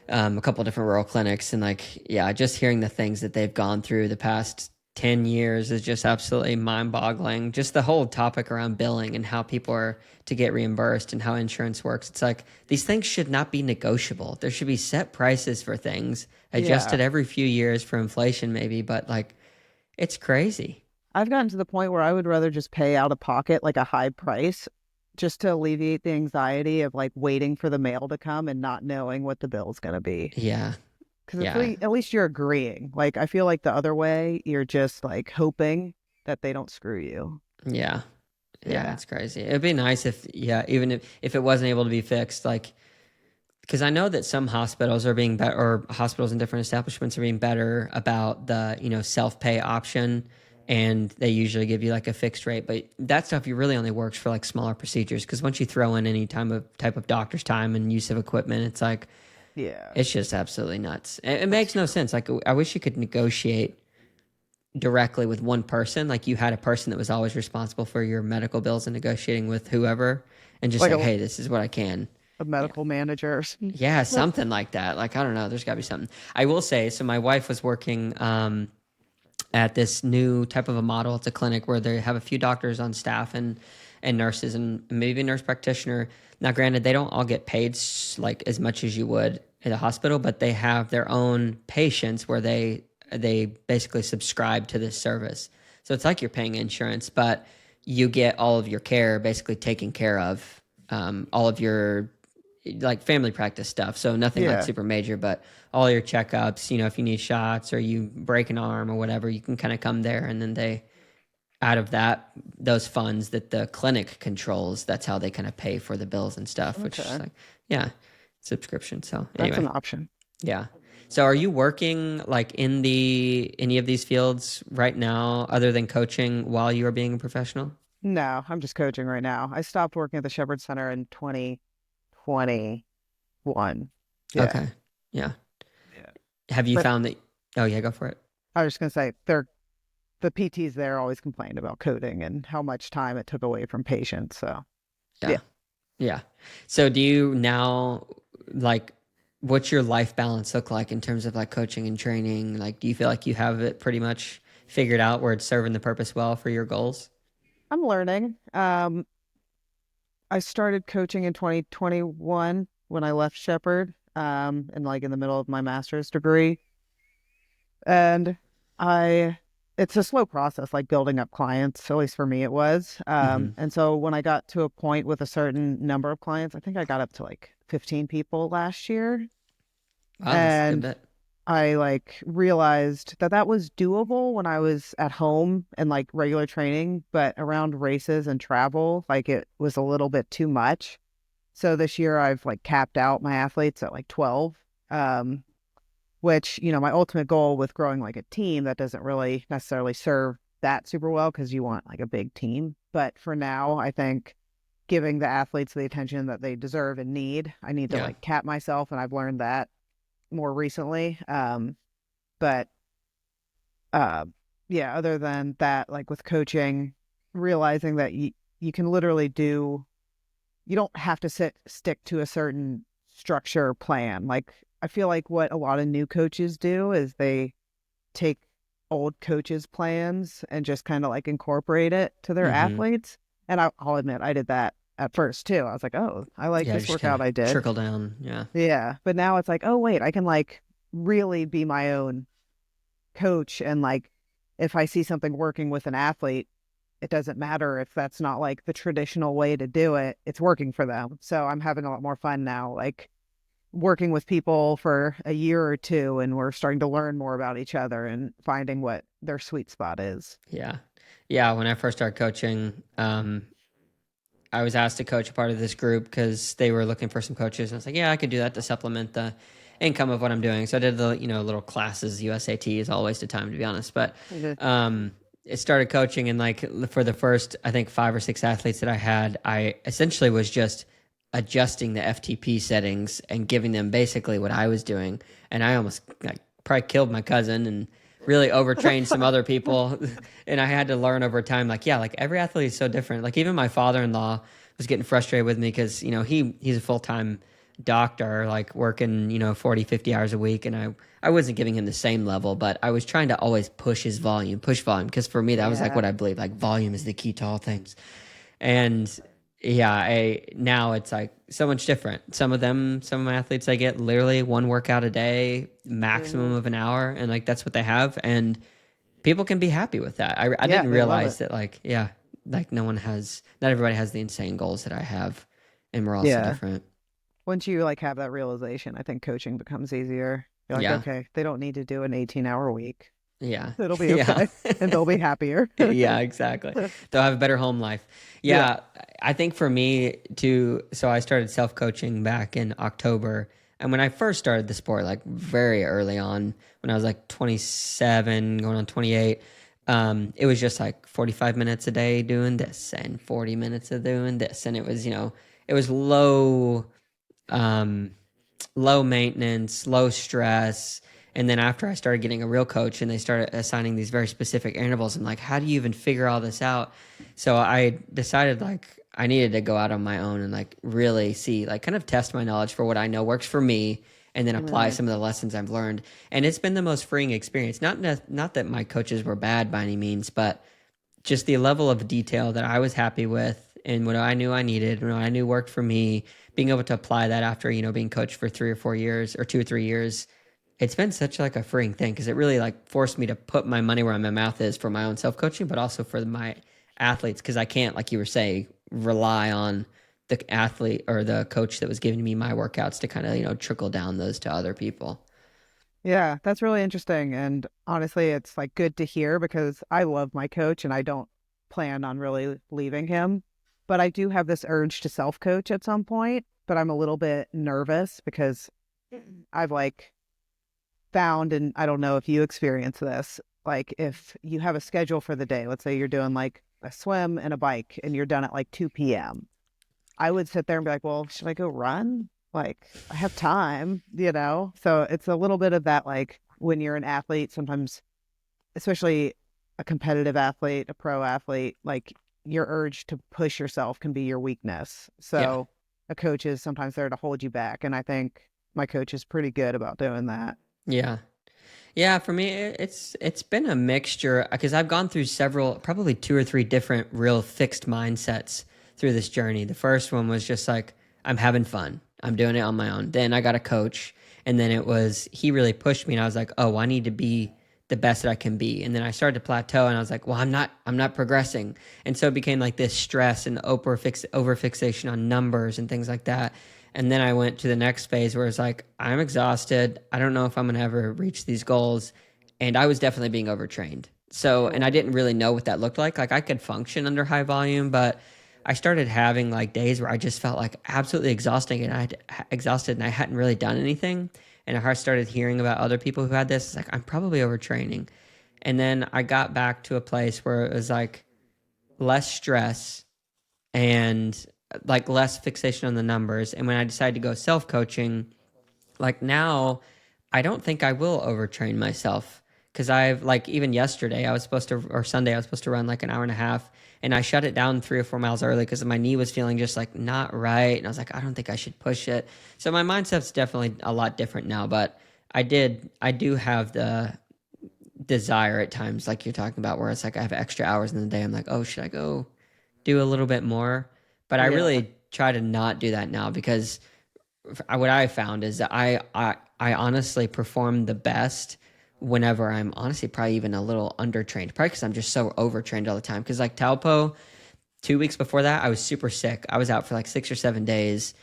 a couple of different rural clinics, and like, yeah, just hearing the things that they've gone through the past 10 years is just absolutely mind-boggling. Just the whole topic around billing and how people are to get reimbursed and how insurance works. It's like these things should not be negotiable. There should be set prices for things, Yeah. adjusted every few years for inflation, maybe, but like, it's crazy. I've gotten to the point where I would rather just pay out of pocket like a high price just to alleviate the anxiety of like waiting for the mail to come and not knowing what the bill's going to be. Yeah. Because Yeah. at least you're agreeing. Like, I feel like the other way, you're just like hoping that they don't screw you. Yeah. Yeah. Yeah. It's crazy. It'd be nice if, yeah, even if it wasn't able to be fixed, like, because I know that some hospitals are being better, or hospitals and different establishments are being better about the, self pay option. And they usually give you like a fixed rate, but that stuff really only works for like smaller procedures. Because once you throw in any type of doctor's time and use of equipment, it's like Yeah. it's just absolutely nuts. It makes no sense. Like I wish you could negotiate directly with one person, like you had a person that was always responsible for your medical bills and negotiating with whoever, and just Like like, hey, this is what I can. a Yeah. medical manager. Yeah, something like that. Like, I don't know. There's got to be something. I will say, so my wife was working at this new type of a model. It's a clinic where they have a few doctors on staff and nurses and maybe a nurse practitioner. Now, granted, they don't all get paid like as much as you would at a hospital, but they have their own patients where they basically subscribe to this service. So it's like you're paying insurance, but you get all of your care basically taken care of, all of your like family practice stuff. So nothing like Yeah. super major, but all your checkups, if you need shots or you break an arm or whatever, you can kind of come there, and then they, out of those funds that the clinic controls, that's how they kind of pay for the bills and stuff, which is Okay. like, yeah, subscription. So That's an anyway, option. yeah. So are you working like in any of these fields right now other than coaching while you are being a professional? No, I'm just coaching right now. I stopped working at the Shepherd Center in 2021. Yeah. Okay. Yeah. Yeah. Have you But found that? Oh yeah, go for it. I was just gonna say the PTs there always complained about coding and how much time it took away from patients. So yeah. Yeah. Yeah. So do you now like what's your life balance look like in terms of like coaching and training? Like do you feel like you have it pretty much figured out where it's serving the purpose well for your goals? I'm learning. I started coaching in 2021 when I left Shepherd, and like in the middle of my master's degree. And I, it's a slow process, like building up clients, at least for me it was. Hmm. And so when I got to a point with a certain number of clients, I think I got up to like 15 people last year. Wow, that's a good And bit. I like realized that that was doable when I was at home and like regular training, but around races and travel, like it was a little bit too much. So this year I've like capped out my athletes at like 12. Um, which, my ultimate goal with growing like a team that doesn't really necessarily serve that super well because you want like a big team. But for now, I think giving the athletes the attention that they deserve and need, I need to Yeah. like cap myself. And I've learned that more recently. But uh, yeah, other than that, like with coaching, realizing that you can literally you don't have to stick to a certain structure plan. Like I feel like what a lot of new coaches do is they take old coaches' plans and just kind of like incorporate it to their Mm-hmm. athletes. And I'll admit, I did that at first too. I was like, oh, I like Yeah, this just kind workout of I did. trickle down. Yeah. Yeah. But now it's like, oh, wait, I can like really be my own coach. And like, if I see something working with an athlete, it doesn't matter if that's not like the traditional way to do it, it's working for them. So I'm having a lot more fun now, like working with people for a year or two, and we're starting to learn more about each other and finding what their sweet spot is. Yeah. Yeah. When I first started coaching, I was asked to coach a part of this group because they were looking for some coaches. I was like, yeah, I could do that to supplement the income of what I'm doing. So I did the, little classes. USAT is all a waste of time, to be honest. But Mhm. it started coaching, and like for the first, I think 5 or 6 athletes that I had, I essentially was just adjusting the FTP settings and giving them basically what I was doing. And I almost like probably killed my cousin and really overtrained some other people. And I had to learn over time, like, yeah, like every athlete is so different. Like even my father-in-law was getting frustrated with me because, he's a full-time doctor, like working, 40, 50 hours a week. And I wasn't giving him the same level, but I was trying to always push volume. Because for me, that was like Yeah. what I believe, like volume is the key to all things. And yeah, now it's like so much different. Some of my athletes, I get literally one workout a day, maximum Hmm. of an hour, and like that's what they have, and people can be happy with that. I Yeah, didn't they love it. realize that, like, yeah, like not everybody has the insane goals that I have, and we're all so Yeah. different. Once you like have that realization, I think coaching becomes easier. You're like, Yeah, okay, they don't need to do an 18-hour week. yeah, It'll be yeah. okay. And they'll be happier. Yeah, exactly. They'll have a better home life. Yeah. Yeah, I think for me too. So I started self coaching back in October, and when I first started the sport, like very early on, when I was like 27, going on 28, it was just like 45 minutes a day doing this and 40 minutes of doing this, and it was it was um, low maintenance, low stress. And then after I started getting a real coach and they started assigning these very specific intervals, I'm like, how do you even figure all this out? So I decided like I needed to go out on my own and like really see, like kind of test my knowledge for what I know works for me and then apply Mhm. some of the lessons I've learned. And it's been the most freeing experience. Not that my coaches were bad by any means, but just the level of detail that I was happy with and what I knew I needed, what I knew worked for me, being able to apply that after, being coached for 3 or 4 years or 2 or 3 years, it's been such like a freeing thing because it really like forced me to put my money where my mouth is for my own self coaching, but also for my athletes because I can't, like you were saying, rely on the athlete or the coach that was giving me my workouts to kind of trickle down those to other people. Yeah, that's really interesting. And honestly, it's like good to hear because I love my coach and I don't plan on really leaving him. But I do have this urge to self coach at some point, but I'm a little bit nervous because I've like found, and I don't know if you experience this, like if you have a schedule for the day, let's say you're doing like a swim and a bike and you're done at like 2 p.m. I would sit there and be like, well, should I go run? Like, I have time, you know? So it's a little bit of that, like, when you're an athlete, sometimes, especially a competitive athlete, a pro athlete, like, your urge to push yourself can be your weakness. Yeah. So a coach is sometimes there to hold you back. And I think my coach is pretty good about doing that. Yeah. Yeah, for me, it's been a mixture because I've gone through several, probably 2 or 3 different real fixed mindsets through this journey. The first one was just like I'm having fun, I'm doing it on my own. Then I got a coach, and then it was he really pushed me, and I was like, oh, I need to be the best that I can be. And then I started to plateau, and I was like, well, I'm not progressing, and so it became like this stress and over fixation on numbers and things like that. And then I went to the next phase where it's like, I'm exhausted. I don't know if I'm going to ever reach these goals. And I was definitely being overtrained. So, and I Sure. didn't really know what that looked like. Like I could function under high volume, but I started having like days where I just felt like absolutely exhausting and exhausted and I hadn't really done anything. And I started hearing about other people who had this. It's like, I'm probably overtraining. And then I got back to a place where it was like less stress and like less fixation on the numbers. And when I decided to go self coaching, like now, I don't think I will overtrain myself because I've like even yesterday I was supposed to or Sunday I was supposed to run like an hour and a half and I shut it down 3 or 4 miles early because my knee was feeling just like not right and I was like I don't think I should push it. So my mindset's definitely a lot different now, but I do have desire at times, like you're talking about, where it's like I have extra hours in the day. I'm like, oh, should I go do a little bit more? But I Yeah. really try to not do that now because what I found is that I honestly perform the best whenever I'm honestly probably even a little undertrained, probably because I'm just so overtrained all the time. Because like Taupo, 2 weeks before that, I was super sick. I was out for like 6 or 7 days,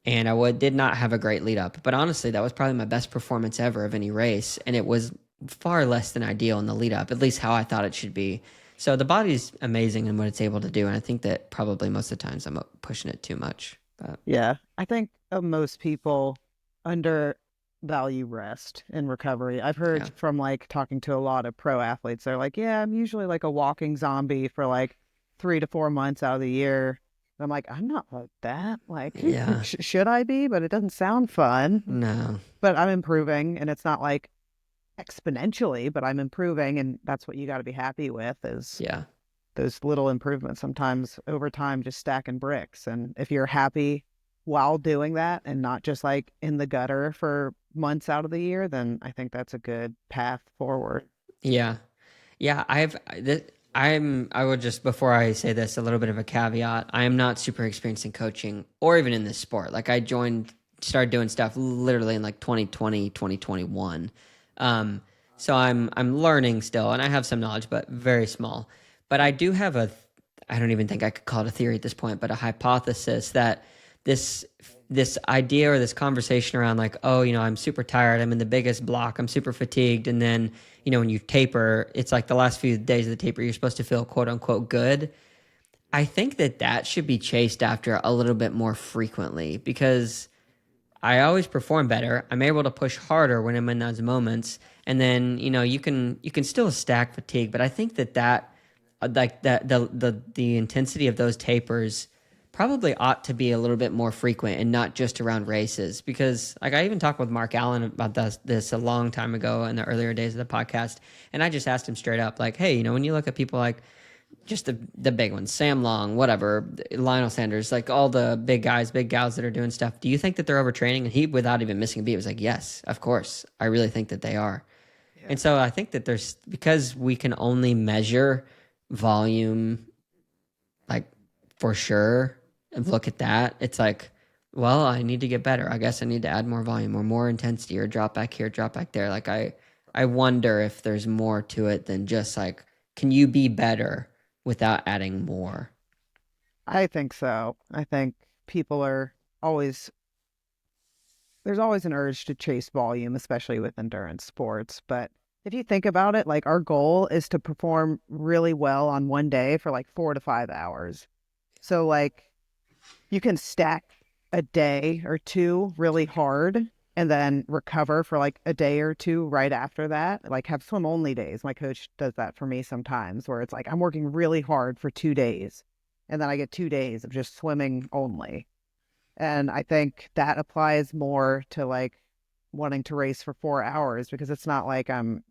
and did not have a great lead up. But honestly, that was probably my best performance ever of any race, and it was far less than ideal in the lead up, at least how I thought it should be. So the body's amazing in what it's able to do, and I think that probably most of the times I'm pushing it too much. But Yeah. I think most people undervalue rest and recovery. I've yeah, heard from like talking to a lot of pro athletes. They're like, yeah, I'm usually like a walking zombie for like 3 to 4 months out of the year. And I'm like, I'm not like that. Like, yeah, should I be? But it doesn't sound fun. no, But I'm improving, and it's not like exponentially, but I'm improving, and that's what you got to be happy with is yeah. those little improvements. Sometimes over time, just stacking bricks. And if you're happy while doing that and not just like in the gutter for months out of the year, then I think that's a good path forward. Yeah. Yeah, I would just before I say this a little bit of a caveat. I am not super experienced in coaching or even in this sport. Like I started doing stuff literally in like 2020, 2021. Um so I'm learning still and I have some knowledge but very small. But I do have I don't even think I could call it a theory at this point, but a hypothesis that this this idea or this conversation around like, oh, I'm super tired, I'm in the biggest block, I'm super fatigued, and then when you taper, it's like the last few days of the taper, you're supposed to feel quote unquote good. I think that should be chased after a little bit more frequently because I always perform better. I'm able to push harder when I'm in those moments, and then you can still stack fatigue. But I think that like that the intensity of those tapers probably ought to be a little bit more frequent and not just around races because like I even talked with Mark Allen about this a long time ago in the earlier days of the podcast, and I just asked him straight up like, hey, when you look at people like just the big ones, Sam Long, whatever, Lionel Sanders, like all the big guys, big gals that are doing stuff. Do you think that they're overtraining? And he, without even missing a beat, was like, yes, of course. I really think that they are. Yeah. And so I think that because we can only measure volume, like for sure, and look at that, it's like, well, I need to get better. I guess I need to add more volume or more intensity or drop back here, drop back there. Like I wonder if there's more to it than just like, can you be better without adding more? I think so. I think people are always, there's always an urge to chase volume, especially with endurance sports. But if you think about it, like our goal is to perform really well on one day for like 4 to 5 hours. So, like, you can stack a day or two really hard and then recover for like a day or two right after that. Like, have swim only days. My coach does that for me sometimes, where it's like I'm working really hard for 2 days and then I get 2 days of just swimming only. And I think that applies more to like wanting to race for 4 hours because it's not like I'm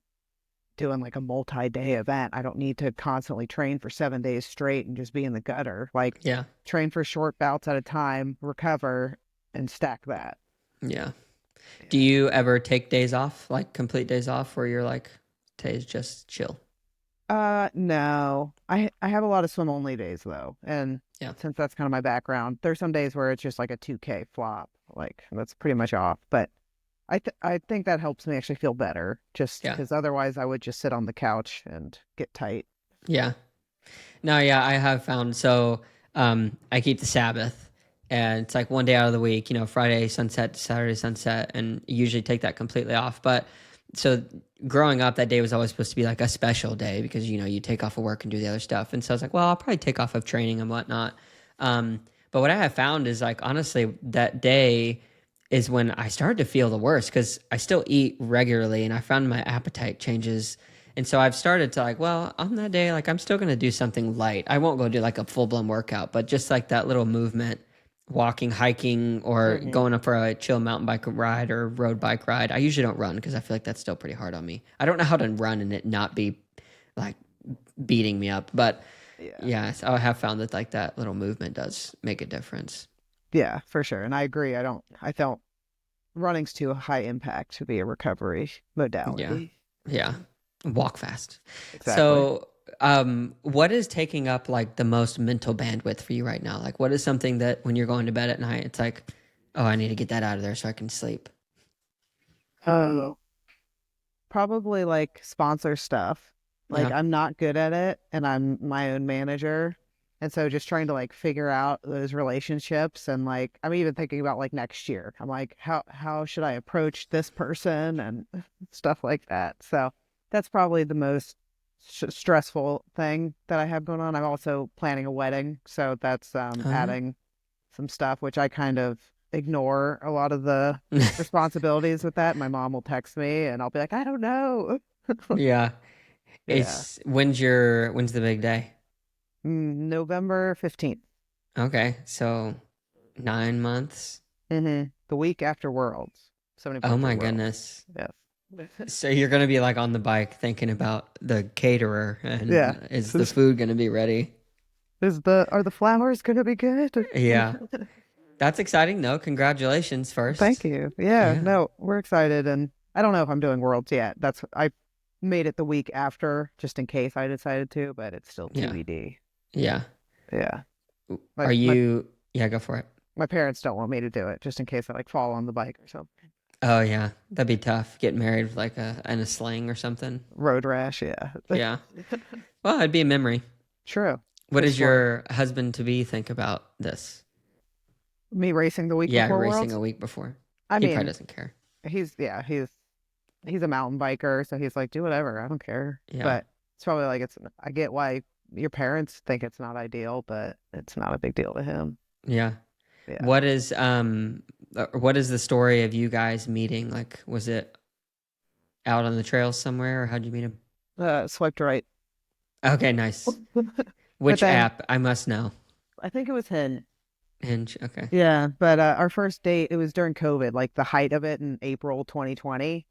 doing like a multi-day event. I don't need to constantly train for 7 days straight and just be in the gutter. Like Yeah. train for short bouts at a time, recover, and stack that. Yeah. Do Yeah. you ever take days off, like complete days off where you're like, today's just chill? No. I have a lot of swim only days though. And Yeah. since that's kind of my background, there's some days where it's just like a 2K flop. Like that's pretty much off. But I think that helps me actually feel better just Yeah. because otherwise I would just sit on the couch and get tight. Yeah. No, yeah, I have found so I keep the Sabbath and it's like one day out of the week, Friday sunset to Saturday sunset, and usually take that completely off. But so growing up, that day was always supposed to be like a special day because you take off of work and do the other stuff. And so I was like, well, I'll probably take off of training and whatnot. But what I have found is like honestly, that day is when I started to feel the worst because I still eat regularly and I found my appetite changes. And so I've started to like, well, on that day, like I'm still going to do something light. I won't go do like a full blown workout, but just like that little movement, walking, hiking, or Hmm. going up for a chill mountain bike ride or road bike ride. I usually don't run because I feel like that's still pretty hard on me. I don't know how to run and it not be like beating me up. But Yeah. yeah, so I have found that like that little movement does make a difference. Yeah, for sure. And I agree. I felt running's too high impact to be a recovery Yeah. modality. Yeah. Walk fast. Exactly. So, what is taking up like the most mental bandwidth for you right now? Like, what is something that when you're going to bed at night, it's like, oh, I need to get that out of there so I can sleep. Oh, probably like sponsor stuff. Like Yeah. I'm not good at it and I'm my own manager. And so just trying to like figure out those relationships and like I'm even thinking about like next year. I'm like how should I approach this person and stuff like that. So that's probably the most stressful thing that I have going on. I'm also planning a wedding, so that's Oh adding some stuff which I kind of ignore a lot of the yeah. responsibilities with that. My mom will text me and I'll be like, I don't know. Yeah. Yeah. When's the big day? November 15th. Okay. So 9 months. The week after Worlds, Oh 74.3 my Worlds. goodness. Yes. So you're gonna be like on the bike thinking about the caterer Yeah. and is the food gonna be ready? Are the flowers gonna be good? Yeah. That's exciting though. Congratulations Thank first. you. Yeah, Yeah. no, we're excited and I don't know if I'm doing Worlds yet. I made it the week after just in case I decided to, but it's still Yeah. TBD. Yeah. Yeah. My Are my you yeah, go for it. my parents don't want me to do it just in case I like fall on the bike or something. Oh yeah. That'd be tough. Getting married with like a in a sling or something. Road rash, yeah. Yeah. Well, it'd be a memory. True. What It's does fun. your husband to be think about this? Me racing the week Yeah, before racing Worlds. a week before. I He probably mean, doesn't care. he's a mountain biker, so he's like, do whatever, I don't care. Yeah. But it's probably like it's I get why your parents think it's not ideal, but it's not a big deal to him. Yeah. Yeah. What is the story of you guys meeting? Like was it out on the trails somewhere or how'd you meet him? Swiped right. Okay, nice. But Which then app? I must know. I think it was him. Hinge. Okay. Yeah, but our first date, it was during COVID, like the height of it in April 2020.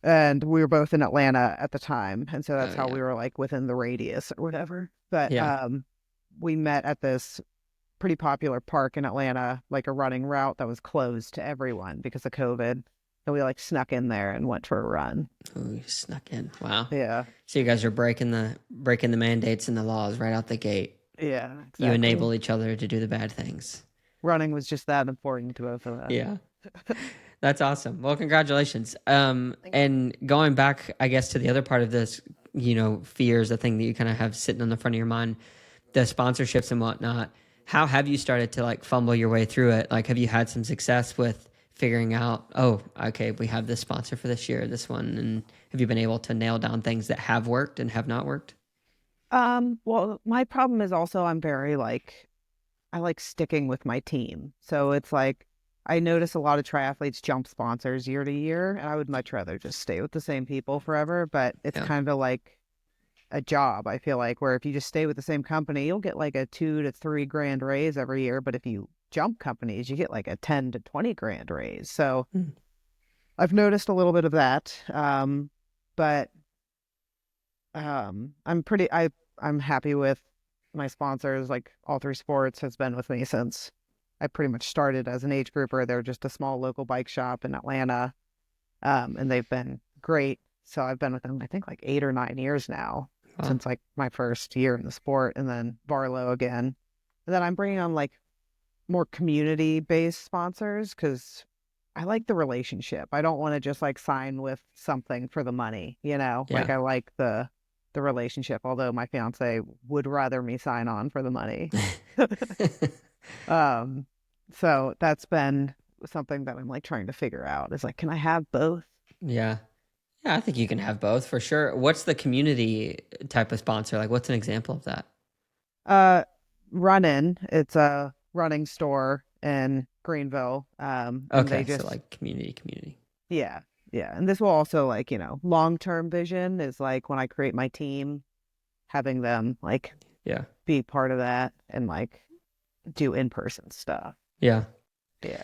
And we were both in Atlanta at the time. And so Oh that's how yeah. we were like within the radius or whatever. But Yeah. we met at this pretty popular park in Atlanta, like a running route that was closed to everyone because of COVID. And we like snuck in there and went for a run. Ooh, you snuck in. Wow. Yeah. So you guys are breaking the mandates and the laws right out the gate. Yeah, You exactly. enable each other to do the bad things. Running was just that important to both of us. Yeah. That's awesome. Well, congratulations. Thank you. And going back, I guess, to the other part of this, fears, the thing that you kind of have sitting on the front of your mind, the sponsorships and whatnot. How have you started to like fumble your way through it? Like, have you had some success with figuring out, oh, okay, we have this sponsor for this year, this one, and have you been able to nail down things that have worked and have not worked? Well, my problem is also I'm very like I like sticking with my team. So it's like I notice a lot of triathletes jump sponsors year to year, and I would much rather just stay with the same people forever. But it's Yeah. kind of like a job, I feel like, where if you just stay with the same company, you'll get like a 2 to 3 grand raise every year. But if you jump companies, you get like a 10 to 20 grand raise. So Hmm. I've noticed a little bit of that. But I'm happy with my sponsors. Like All Three Sports has been with me since I pretty much started as an age grouper. They're just a small local bike shop in Atlanta, and they've been great. So I've been with them, I think, like 8 or 9 years now, Wow. since like my first year in the sport, and then Barlow again. And then I'm bringing on like more community based sponsors because I like the relationship. I don't want to just like sign with something for the money, Like Yeah. I like the relationship, although my fiance would rather me sign on for the money. Um, so that's been something that I'm like trying to figure out is like, can I have both? Yeah. Yeah, I think you can have both for sure. What's the community type of sponsor? Like, what's an example of that? Uh, it's a running store in Greenville. And they Okay, so just, like community. yeah, yeah. And this will also like, long-term vision is like when I create my team, having them like Yeah. be part of that and like do in-person stuff. Yeah. Yeah.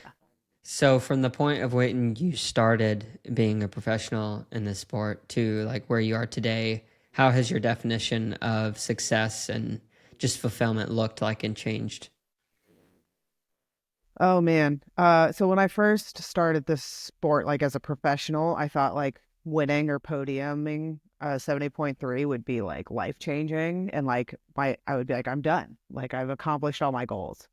So from the point of when you started being a professional in this sport to like where you are today, how has your definition of success and just fulfillment looked like and changed? Oh man. So when I first started this sport, like as a professional, I thought like winning or podiuming 70.3 would be like life changing. And like I would be like, I'm done. Like I've accomplished all my goals.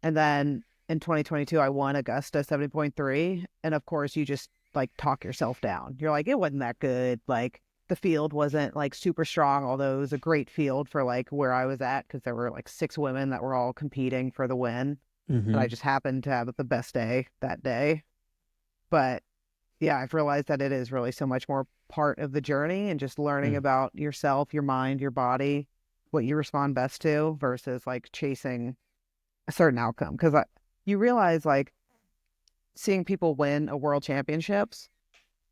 And then in 2022, I won Augusta 70.3. And of course, you just like talk yourself down. You're like, it wasn't that good. Like the field wasn't like super strong, although it was a great field for like where I was at because there were like 6 women that were all competing for the win. And Mm-hmm. I just happened to have the best day that day. But yeah, I've realized that it is really so much more part of the journey and just learning Mm. about yourself, your mind, your body, what you respond best to versus like chasing a certain outcome. Because you realize like seeing people win a world championships,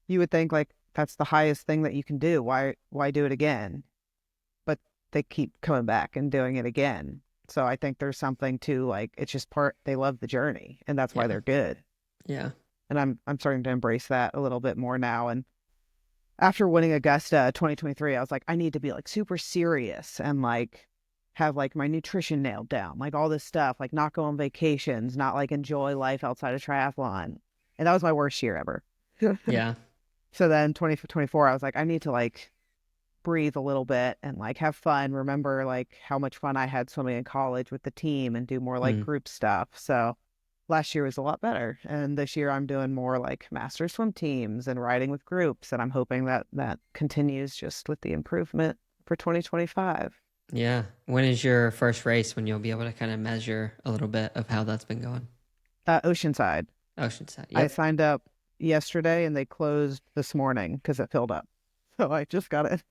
you would think like that's the highest thing that you can do. Why do it again? But they keep coming back and doing it again. So I think there's something to like it's just part they love the journey and that's why Yeah. they're good. Yeah. And I'm starting to embrace that a little bit more now. And after winning Augusta 2023, I was like, I need to be like super serious and like have like my nutrition nailed down, like all this stuff, like not go on vacations, not like enjoy life outside of triathlon. And that was my worst year ever. Yeah. So then 2024, I was like, I need to like breathe a little bit and like have fun. Remember like how much fun I had swimming in college with the team and do more like Mm. group stuff. So last year was a lot better. And this year I'm doing more like master swim teams and riding with groups. And I'm hoping that that continues just with the improvement for 2025. Yeah. When is your first race when you'll be able to kind of measure a little bit of how that's been going? Oceanside. Oceanside. I Yep. signed up yesterday and they closed this morning because it filled up. So I just got it.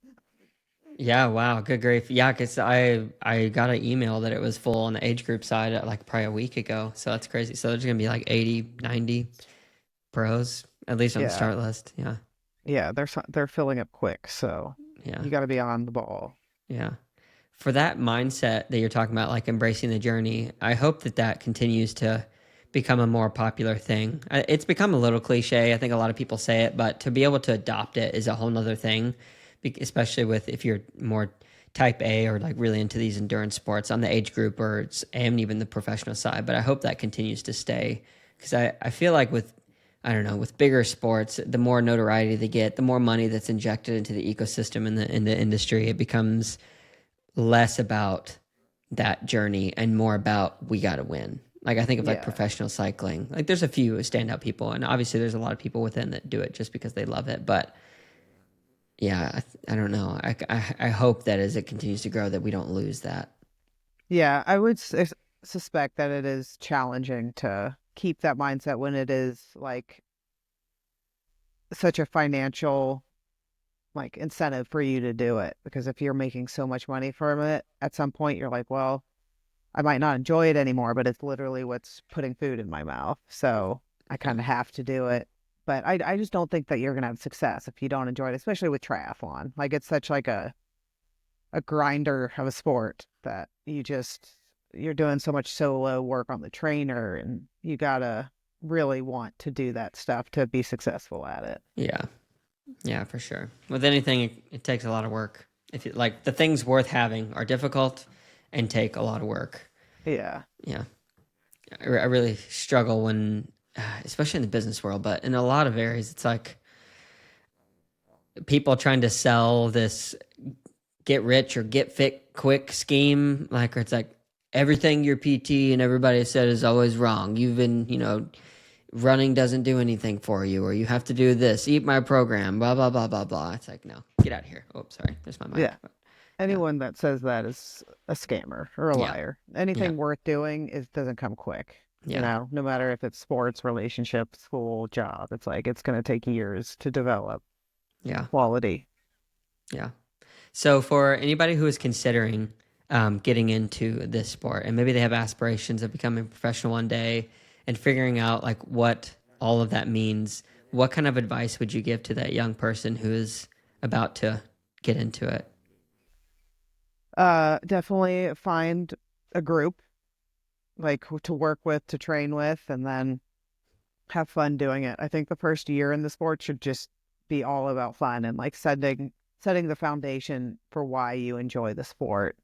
Yeah, wow, good grief. Yeah, because I got an email that it was full on the age group side like probably a week ago. So that's crazy. So there's gonna be like 80, 90 pros, at least on the Yeah. start list. Yeah. Yeah. They're filling up quick. So Yeah. you got to be on the ball. Yeah. For that mindset that you're talking about, like embracing the journey, I hope that that continues to become a more popular thing. It's become a little cliche. I think a lot of people say it, but to be able to adopt it is a whole nother thing, especially with if you're more type A or like really into these endurance sports on the age group and even the professional side. But I hope that continues to stay because I feel like with, I don't know, with bigger sports, the more notoriety they get, the more money that's injected into the ecosystem in the industry, it becomes less about that journey and more about we got to win. Like I think of like Yeah. professional cycling. Like there's a few standout people, and obviously there's a lot of people within that do it just because they love it. But yeah, I don't know. I hope that as it continues to grow, that we don't lose that. Yeah. I would suspect that it is challenging to keep that mindset when it is like such a financial like incentive for you to do it. Because if you're making so much money from it, at some point you're like, well, I might not enjoy it anymore, but it's literally what's putting food in my mouth. So I Yeah, kind of have to do it. But I just don't think that you're gonna have success if you don't enjoy it, especially with triathlon. Like it's such like a grinder of a sport that you're doing so much solo work on the trainer and you gotta really want to do that stuff to be successful at it. yeah, yeah, for sure. With anything, it takes a lot of work. If it, like the things worth having are difficult and take a lot of work. Yeah. Yeah, I really struggle when, especially in the business world, but in a lot of areas, it's like people trying to sell this get rich or get fit quick scheme. Like, it's like everything your PT and everybody said is always wrong. You've been, running doesn't do anything for you, or you have to do this, eat my program, blah, blah, blah, blah, blah. It's like, no, get out of here. Oh, sorry. There's my Yeah. mic. But yeah, Anyone that says that is a scammer or a yeah, liar. yeah, Anything worth doing is doesn't come quick. yeah, No matter if it's sports, relationships, school, job, it's like it's going to take years to develop yeah, quality. yeah. So for anybody who is considering getting into this sport and maybe they have aspirations of becoming a professional one day and figuring out like what all of that means, what kind of advice would you give to that young person who is about to get into it? Definitely find a group like to work with, to train with, and then have fun doing it. I think the first year in the sport should just be all about fun and like setting the foundation for why you enjoy the sport.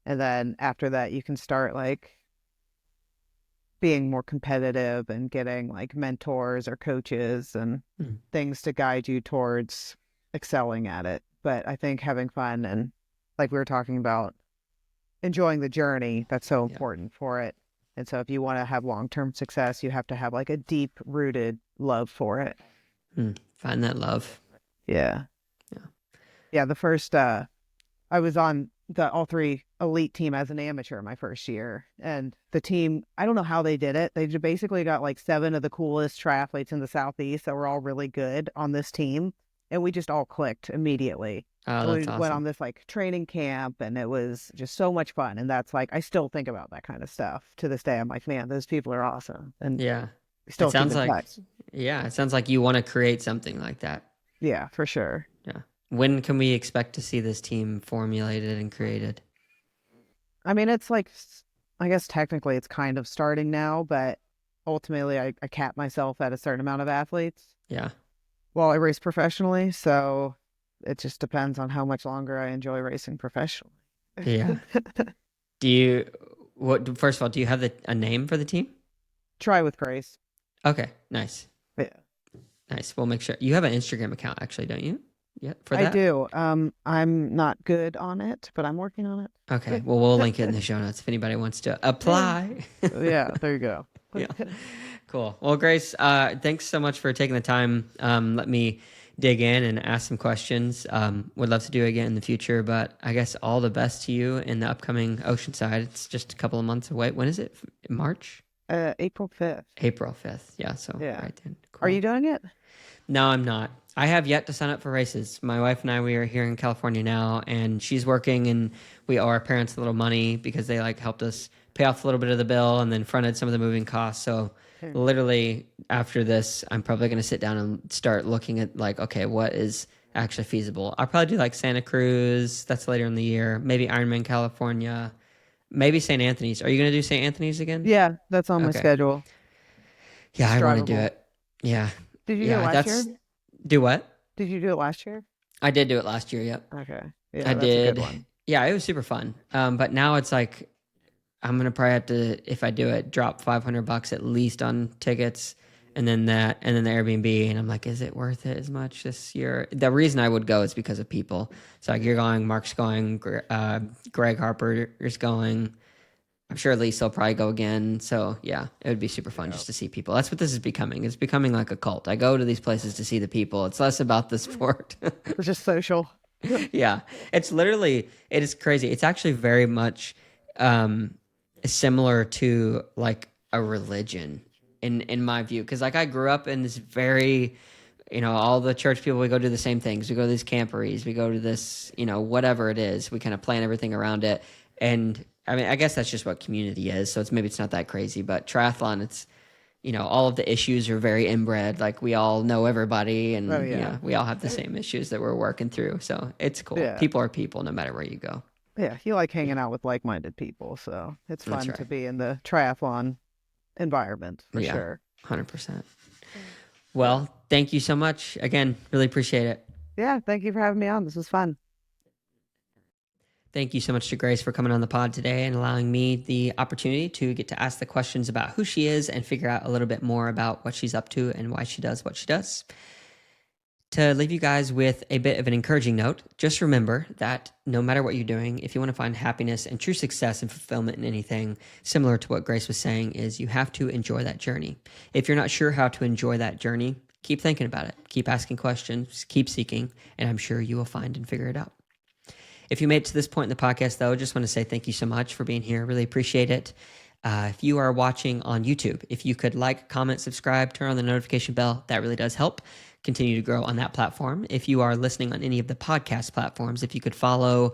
And then after that you can start like being more competitive and getting like mentors or coaches and Mm. things to guide you towards excelling at it. But I think having fun and, like we were talking about, enjoying the journey, that's so Yeah. important for it. And so if you want to have long-term success, you have to have like a deep rooted love for it. Find that love. Yeah. Yeah. Yeah. I was on the all three elite team as an amateur my first year. And the team, I don't know how they did it. They basically got like 7 of the coolest triathletes in the Southeast that were all really good on this team. And we just all clicked immediately. Oh, And that's we went on awesome. this like training camp and it was just so much fun. And that's like, I still think about that kind of stuff to this day. I'm like, man, those people are awesome. And Yeah. we It still keep sounds in like, touch. yeah, it sounds like you want to create something like that. Yeah, for sure. Yeah. When can we expect to see this team formulated and created? I mean, it's like, I guess technically it's kind of starting now, but ultimately I cap myself at a certain amount of athletes Yeah. while I race professionally. So it just depends on how much longer I enjoy racing professionally. Yeah. First of all, do you have a name for the team? Try with grace. Okay. Nice. Yeah, Nice. We'll make sure you have an Instagram account actually, don't you? Yeah. For I that? do. I'm not good on it, but I'm working on Okay. it. Well, we'll link it in the show notes if anybody wants to apply. Yeah, there you go. Yeah. Cool. Well, Grace, thanks so much for taking the time. Let me dig in and ask some questions. Would love to do it again in the future, but I guess all the best to you in the upcoming Oceanside. It's just a couple of months away. When is it? March? April 5th. April 5th. Yeah. So Yeah. right then. Are Cool. you doing it? No, I'm not. I have yet to sign up for races. My wife and I, we are here in California now, and she's working, and we owe our parents a little money because they like helped us pay off a little bit of the bill and then fronted some of the moving costs. So literally after this, I'm probably going to sit down and start looking at like, okay, what is actually feasible? I'll probably do like Santa Cruz. That's later in the year. Maybe Ironman California. Maybe St. Anthony's. Are you going to do St. Anthony's again? Yeah, that's on my Okay. schedule. Yeah, It's I want to do drivable. it. Yeah. Did you do it Yeah. last year? Do what? Did you do it last year? I did do it last year. Yep. Okay. I Yeah, that's a good did. one. Yeah, it was super fun. But now it's like I'm gonna probably have to, if I do it, drop $500 at least on tickets, and then the Airbnb. And I'm like, is it worth it as much this year? The reason I would go is because of people. So like you're going, Mark's going, Greg Harper is going. I'm sure Lisa will probably go again. So yeah, it would be super fun just to see people. That's what this is becoming. It's becoming like a cult. I go to these places to see the people. It's less about the sport. It's just social. Yeah, it's literally, it is crazy. It's actually very much similar to like a religion in my view, because like I grew up in this very, all the church people, we go do the same things. We go to these camporees, we go to this, whatever it is, we kind of plan everything around it. And I mean, I guess that's just what community is, so maybe it's not that crazy. But triathlon, it's, all of the issues are very inbred. Like we all know everybody, and Oh, yeah. we all have the same issues that we're working through. So it's cool. Yeah. People are people, no matter where you go. Yeah, you like hanging out with like-minded people, so it's That's fun to right. be in the triathlon environment for Yeah, sure. 100%. Well, thank you so much again. Really appreciate it. Yeah, thank you for having me on. This was fun. Thank you so much to Grace for coming on the pod today and allowing me the opportunity to get to ask the questions about who she is and figure out a little bit more about what she's up to and why she does what she does. To leave you guys with a bit of an encouraging note, just remember that no matter what you're doing, if you want to find happiness and true success and fulfillment in anything, similar to what Grace was saying, is you have to enjoy that journey. If you're not sure how to enjoy that journey, keep thinking about it. Keep asking questions, keep seeking, and I'm sure you will find and figure it out. If you made it to this point in the podcast, though, I just want to say thank you so much for being here. Really appreciate it. If you are watching on YouTube, if you could like, comment, subscribe, turn on the notification bell, that really does help continue to grow on that platform. If you are listening on any of the podcast platforms, if you could follow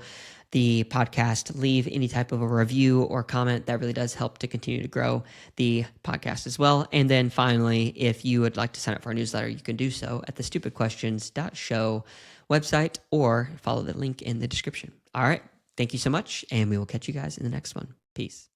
the podcast, leave any type of a review or comment, that really does help to continue to grow the podcast as well. And then finally, if you would like to sign up for our newsletter, you can do so at the stupidquestions.show website or follow the link in the description. All right. Thank you so much. And we will catch you guys in the next one. Peace.